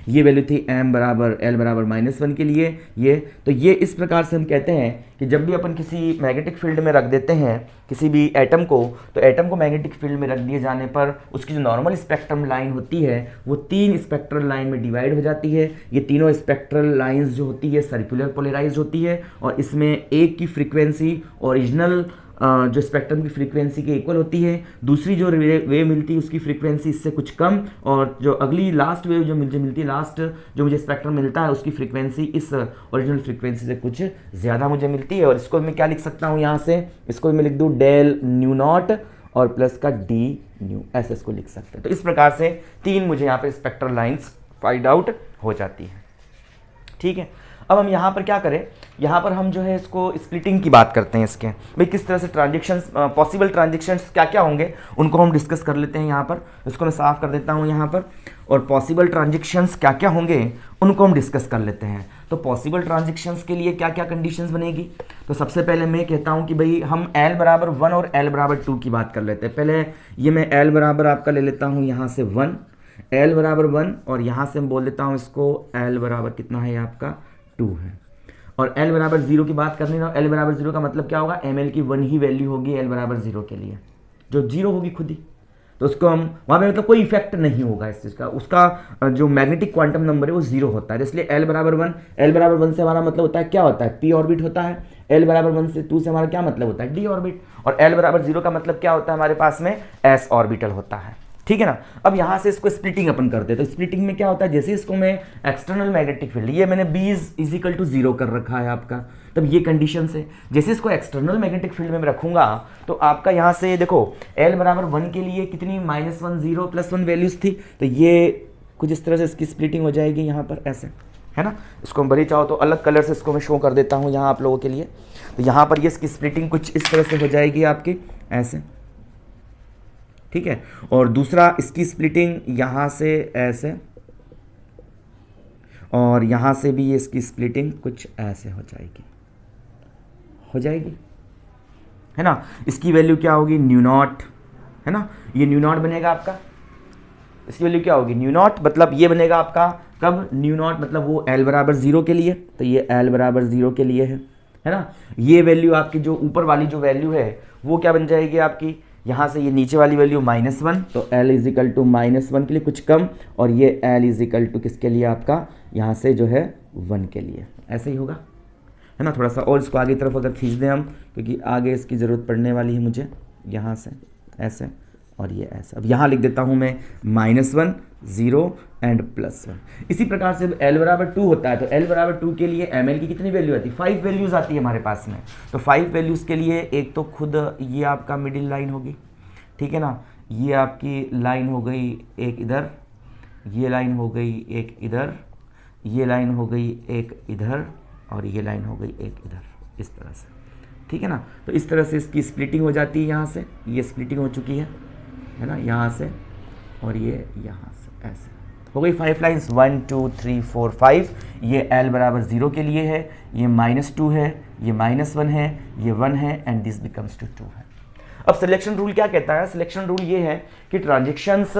ये वैल्यू थी m बराबर l बराबर -1 के लिए। ये तो ये इस प्रकार से हम कहते हैं कि जब भी अपन किसी मैग्नेटिक फील्ड में रख देते हैं किसी भी एटम को, तो एटम को मैग्नेटिक फील्ड में रख दिए जाने पर उसकी जो नॉर्मल स्पेक्ट्रम लाइन होती है वो 3 स्पेक्ट्रल लाइन में डिवाइड हो जाती है। ये तीनों स्पेक्ट्रल लाइंस जो होती है सर्कुलर पोलराइज होती है और इसमें एक की फ्रीक्वेंसी ओरिजिनल जो स्पेक्ट्रम की फ्रीक्वेंसी के इक्वल होती है, दूसरी जो वेव मिलती है उसकी फ्रीक्वेंसी इससे कुछ कम, और जो अगली लास्ट वेव जो मुझे मिलती है, लास्ट जो मुझे स्पेक्ट्रम मिलता है उसकी फ्रीक्वेंसी इस ओरिजिनल फ्रीक्वेंसी से कुछ ज़्यादा मुझे मिलती है। और इसको मैं क्या लिख सकता हूँ यहाँ से, इसको मैं लिख दूँ डेल न्यू नॉट और प्लस का डी न्यू, ऐसे इसको लिख सकते हैं। तो इस प्रकार से 3 मुझे यहाँ पर स्पेक्ट्रल लाइन्स फाइंड आउट हो जाती है। ठीक है, अब हम यहाँ पर क्या करें, यहाँ पर हम जो है इसको स्प्लिटिंग की बात करते हैं। इसके भाई किस तरह से ट्रांजेक्शन्स, पॉसिबल ट्रांजेक्शन्स क्या क्या होंगे उनको हम डिस्कस कर लेते हैं। यहाँ पर इसको मैं साफ कर देता हूँ यहाँ पर, और पॉसिबल ट्रांजेक्शन्स क्या क्या होंगे उनको हम डिस्कस कर लेते हैं। तो पॉसिबल ट्रांजेक्शन्स के लिए क्या क्या कंडीशंस बनेगी, तो सबसे पहले मैं कहता हूँ कि भाई हम L बराबर 1 और L बराबर 2 की बात कर लेते हैं। पहले ये मैं L बराबर आपका ले लेता हूँ यहाँ से 1, L बराबर 1, और यहाँ से मैं बोल देता हूँ इसको L बराबर कितना है आपका 2 है। और L बराबर 0 की बात करनी ना, L बराबर 0 का मतलब क्या होगा, ml की 1 ही वैल्यू होगी L बराबर 0 के लिए, जो 0 होगी खुद ही, तो उसको हम वहाँ पे मतलब कोई इफेक्ट नहीं होगा इस चीज़ का, उसका जो मैग्नेटिक क्वांटम नंबर है वो 0 होता है। इसलिए L बराबर 1, L बराबर 1 से हमारा मतलब होता है क्या होता है, p ऑर्बिट होता है। L बराबर 1 से 2 से हमारा क्या मतलब होता है, d ऑर्बिट। और L बराबर 0 का मतलब क्या होता है, हमारे पास में s ऑर्बिटल होता है। ठीक है ना। अब यहाँ से इसको स्प्लिटिंग अपन करते हैं, तो स्प्लिटिंग में क्या होता है, जैसे इसको मैं एक्सटर्नल मैग्नेटिक फील्ड, ये मैंने B इज इक्वल टू 0 कर रखा है आपका, तब ये कंडीशन से जैसे इसको एक्सटर्नल मैग्नेटिक फील्ड में मैं रखूंगा तो आपका यहाँ से देखो L बराबर 1 के लिए कितनी -1 0 +1 वैल्यूज थी, तो ये कुछ इस तरह से इसकी स्प्लिटिंग हो जाएगी यहाँ पर ऐसे, है ना। इसको हम भरी चाहो तो अलग कलर से इसको मैं शो कर देता हूँ यहाँ आप लोगों के लिए। तो यहाँ पर ये इसकी स्प्लिटिंग कुछ इस तरह से हो जाएगी आपकी ऐसे, ठीक है। और दूसरा इसकी स्प्लिटिंग यहाँ से ऐसे, और यहाँ से भी ये इसकी स्प्लिटिंग कुछ ऐसे हो जाएगी, है ना। इसकी वैल्यू क्या होगी, न्यू नॉट, है ना। ये न्यू नॉट बनेगा आपका, इसकी वैल्यू क्या होगी, न्यू नॉट, मतलब ये बनेगा आपका कब, न्यू नॉट मतलब वो L बराबर 0 के लिए, तो ये L बराबर 0 के लिए है ना। ये वैल्यू आपकी जो ऊपर वाली जो वैल्यू है वो क्या बन जाएगी आपकी, यहाँ से ये नीचे वाली वैल्यू -1, तो L इज इक्वल टू -1 के लिए कुछ कम, और ये L इज इक्वल टू किसके लिए आपका, यहाँ से जो है 1 के लिए, ऐसे ही होगा, है ना। थोड़ा सा और इसको आगे तरफ अगर खींच दें हम, क्योंकि आगे इसकी ज़रूरत पड़ने वाली है मुझे, यहाँ से ऐसे और ये ऐसे। अब यहाँ लिख देता हूँ मैं -1 0 एंड +1। इसी प्रकार से L बराबर 2 होता है, तो L बराबर 2 के लिए ml की कितनी वैल्यू आती है, 5 वैल्यूज़ आती है हमारे पास में। तो 5 वैल्यूज़ के लिए एक तो खुद ये आपका मिडिल लाइन होगी, ठीक है ना। ये आपकी लाइन हो गई एक इधर, ये लाइन हो गई एक इधर, ये लाइन हो गई एक इधर, और ये लाइन हो गई एक इधर, इस तरह से, ठीक है ना। तो इस तरह से इसकी स्प्लिटिंग हो जाती है, यहाँ से ये स्प्लिटिंग हो चुकी है ना, यहाँ से और ये यहाँ से, ऐसे हो गई 5 लाइन्स, 1 2 3 4 5। ये L बराबर 0 के लिए है, ये -2 है, ये -1 है, ये 1 है, एंड दिस बिकम्स टू 2 है। अब सिलेक्शन रूल क्या कहता है, सिलेक्शन रूल ये है कि ट्रांजेक्शन्स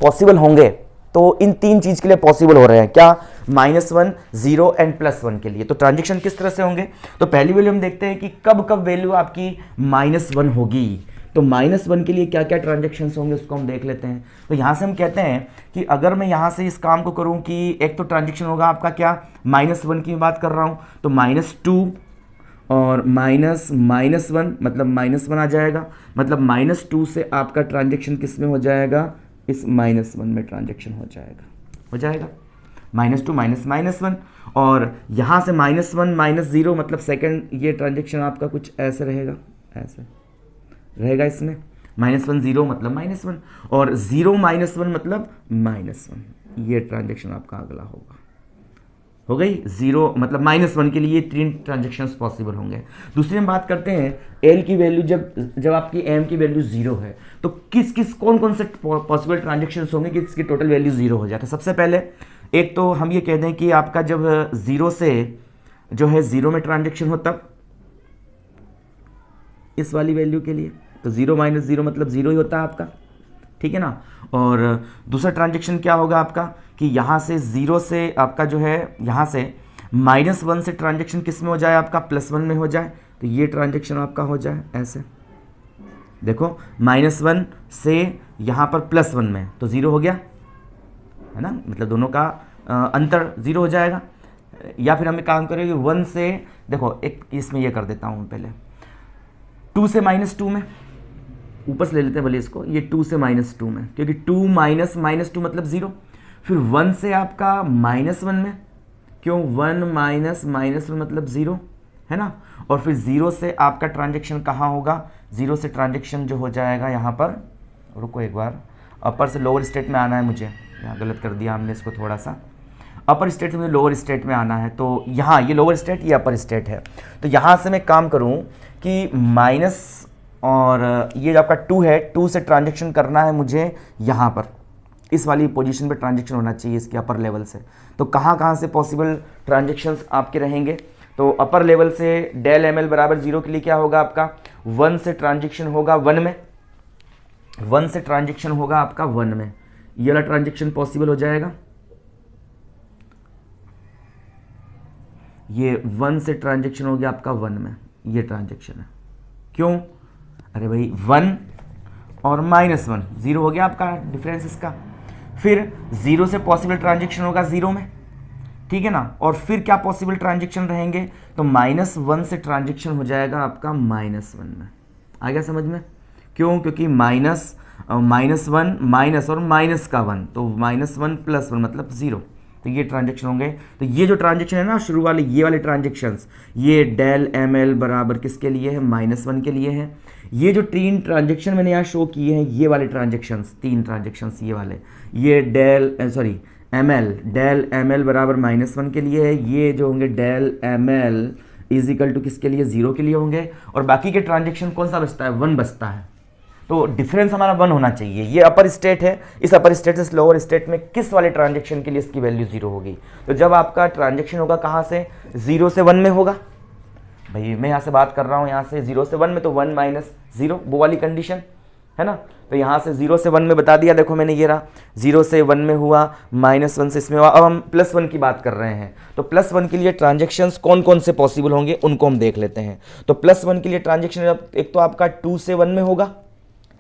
पॉसिबल होंगे तो इन 3 चीज़ के लिए पॉसिबल हो रहे हैं, क्या, -1 0 एंड +1 के लिए। तो ट्रांजेक्शन किस तरह से होंगे, तो पहली वैल्यू हम देखते हैं कि कब कब वैल्यू आपकी -1 होगी। तो -1 के लिए क्या क्या ट्रांजेक्शन्स होंगे उसको हम देख लेते हैं। तो यहाँ से हम कहते हैं कि अगर मैं यहाँ से इस काम को करूँ कि एक तो ट्रांजेक्शन होगा आपका क्या, -1 की बात कर रहा हूँ, तो -2 और -1 मतलब -1 आ जाएगा, मतलब -2 से आपका ट्रांजेक्शन किस में हो जाएगा, इस -1 में ट्रांजेक्शन हो जाएगा -2 -1। और यहाँ से -1 -0 मतलब सेकंड, ये ट्रांजेक्शन आपका कुछ ऐसे रहेगा, ऐसे रहेगा इसमें, -1 0 मतलब -1, और 0 -1 मतलब -1, ये ट्रांजेक्शन आपका अगला होगा, हो गई। जीरो मतलब -1 के लिए 3 ट्रांजेक्शन्स पॉसिबल होंगे। दूसरी हम बात करते हैं एल की वैल्यू, जब आपकी एम की वैल्यू 0 है तो कौन कौन से पॉसिबल ट्रांजेक्शन्स होंगे कि इसकी टोटल वैल्यू 0 हो जाए। तो सबसे पहले एक तो हम ये कह दें कि आपका जब 0 से जो है 0 में ट्रांजेक्शन हो तब इस वाली वैल्यू के लिए, तो 0 - 0 मतलब 0 ही होता है आपका, ठीक है ना। और दूसरा ट्रांजेक्शन क्या होगा आपका कि यहाँ से 0 से आपका जो है यहाँ से -1 से ट्रांजेक्शन किस में हो जाए आपका +1 में हो जाए, तो ये ट्रांजेक्शन आपका हो जाए ऐसे, देखो -1 से यहाँ पर +1 में, तो 0 हो गया है ना, मतलब दोनों का अंतर 0 हो जाएगा। या फिर हम एक काम करेंगे 1 से, देखो एक इसमें ये कर देता हूँ पहले, 2 से -2 में, ऊपर से ले लेते हैं भले इसको, ये 2 से -2 में, क्योंकि 2 - 2 मतलब 0। फिर 1 से आपका -1 में, क्यों 1 - -1 मतलब 0 है ना। और फिर 0 से आपका ट्रांजेक्शन कहाँ होगा, 0 से ट्रांजेक्शन जो हो जाएगा यहाँ पर, रुको एक बार, अपर से लोअर स्टेट में आना है मुझे, यहाँ गलत कर दिया हमने इसको थोड़ा सा, अपर स्टेट से मुझे लोअर स्टेट में आना है। तो यहाँ ये लोअर स्टेट, ये अपर स्टेट है, तो यहाँ से मैं काम करूँ कि माइनस, और ये जो आपका 2 है, 2 से ट्रांजेक्शन करना है मुझे यहाँ पर, इस वाली पोजीशन पे ट्रांजेक्शन होना चाहिए इसके अपर लेवल से। तो कहाँ से पॉसिबल ट्रांजेक्शन्स आपके रहेंगे, तो अपर लेवल से डेल ML बराबर 0 के लिए क्या होगा आपका 1 से ट्रांजेक्शन होगा 1 में, 1 से ट्रांजेक्शन होगा आपका 1 में, ये वाला ट्रांजेक्शन पॉसिबल हो जाएगा। ये 1 से ट्रांजेक्शन हो गया आपका 1 में, ये ट्रांजेक्शन है, क्यों, अरे भाई 1 और -1 0 हो गया आपका डिफरेंस इसका। फिर 0 से पॉसिबल ट्रांजेक्शन होगा 0 में, ठीक है ना। और फिर क्या पॉसिबल ट्रांजेक्शन रहेंगे, तो -1 से ट्रांजेक्शन हो जाएगा आपका -1 में, आ गया समझ में, क्यों, क्योंकि -1 माइनस और माइनस का 1, तो -1 + 1 मतलब 0, तो ये ट्रांजेक्शन होंगे। तो ये जो ट्रांजेक्शन है ना शुरू वाले, ये वाले ट्रांजेक्शन्स, ये डेल ML बराबर किसके लिए है, -1 के लिए है। ये जो 3 ट्रांजेक्शन मैंने यहाँ शो किए हैं, ये वाले ट्रांजेक्शन्स, 3 ट्रांजेक्शन्स ये वाले, ये डेल ML बराबर -1 के लिए है, ये जो होंगे डेल ML = किसके लिए, 0 के लिए होंगे। और बाकी के ट्रांजेक्शन कौन सा बचता है, 1 बचता है, तो डिफरेंस हमारा 1 होना चाहिए। ये अपर स्टेट है, इस अपर स्टेट से लोअर स्टेट में किस वाले ट्रांजेक्शन के लिए इसकी वैल्यू 0 होगी, तो जब आपका ट्रांजेक्शन होगा कहाँ से, 0 से 1 में होगा। भाई मैं यहाँ से बात कर रहा हूँ, यहाँ से 0 से 1 में, तो 1 - 0 वो वाली कंडीशन है ना। तो यहाँ से 0 से 1 में बता दिया, देखो मैंने ये रहा 0 से 1 में हुआ, -1 से इसमें हुआ। अब हम +1 की बात कर रहे हैं, तो +1 के लिए ट्रांजेक्शन्स कौन कौन से पॉसिबल होंगे उनको हम देख लेते हैं। तो +1 के लिए ट्रांजेक्शन एक तो आपका 2 से 1 में होगा,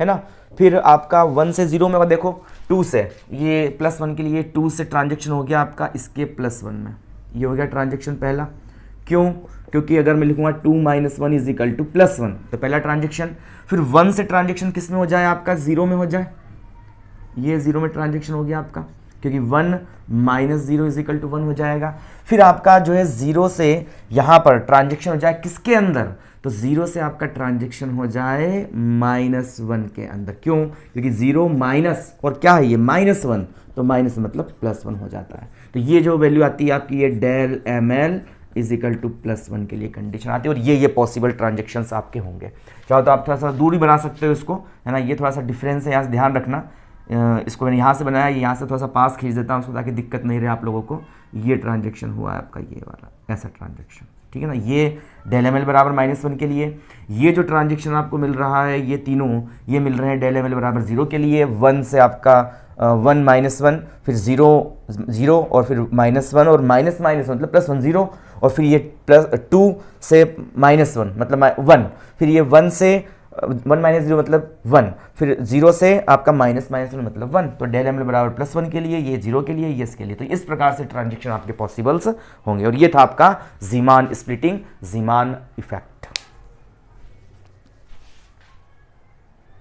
है ना। फिर आपका 1 से 0 में होगा, देखो 2 से, ये +1 के लिए 2 से ट्रांजेक्शन हो गया आपका इसके +1 में, ये हो गया ट्रांजेक्शन पहला, क्यों, क्योंकि अगर मैं लिखूंगा 2 - 1 = +1, तो पहला ट्रांजेक्शन। फिर 1 से ट्रांजेक्शन किस में हो जाए आपका, 0 में हो जाए, ये 0 में ट्रांजेक्शन हो गया आपका, क्योंकि 1 - 0 = 1 हो जाएगा। फिर आपका जो है 0 से यहाँ पर ट्रांजेक्शन हो जाए किसके अंदर, तो 0 से आपका ट्रांजेक्शन हो जाए -1 के अंदर, क्यों, क्योंकि 0 माइनस और क्या है ये -1, तो माइनस मतलब +1 हो जाता है। तो ये जो वैल्यू आती है आपकी, ये डेल ML = +1 के लिए कंडीशन आती है, और ये पॉसिबल ट्रांजेक्शन्स आपके होंगे। चाहो तो आप थोड़ा सा दूरी बना सकते हो इसको, है ना, ये थोड़ा सा डिफरेंस है, यहाँ से ध्यान रखना। इसको मैंने यहाँ से बनाया, यहाँ से थोड़ा सा पास खींच देता हूँ उसको, ताकि दिक्कत नहीं रहे आप लोगों को। ये ट्रांजेक्शन हुआ है आपका, ये वाला ऐसा ट्रांजेक्शन, ठीक है ना। ये डेल ML बराबर -1 के लिए। ये जो ट्रांजेक्शन आपको मिल रहा है, ये तीनों ये मिल रहे हैं डेल ML बराबर 0 के लिए। 1 से आपका 1 - 1, फिर 0 और फिर -1 और माइनस मतलब +1 0, और फिर ये +2 से -1 मतलब 1, फिर ये 1 से 1 - 0 मतलब 1, फिर 0 से आपका -1 मतलब 1। तो डेल ML बराबर +1 के लिए, ये 0 के लिए, ये इसके लिए। तो इस प्रकार से ट्रांजेक्शन आपके पॉसिबल्स होंगे, और ये था आपका ज़ीमान स्प्लिटिंग, ज़ीमान इफेक्ट।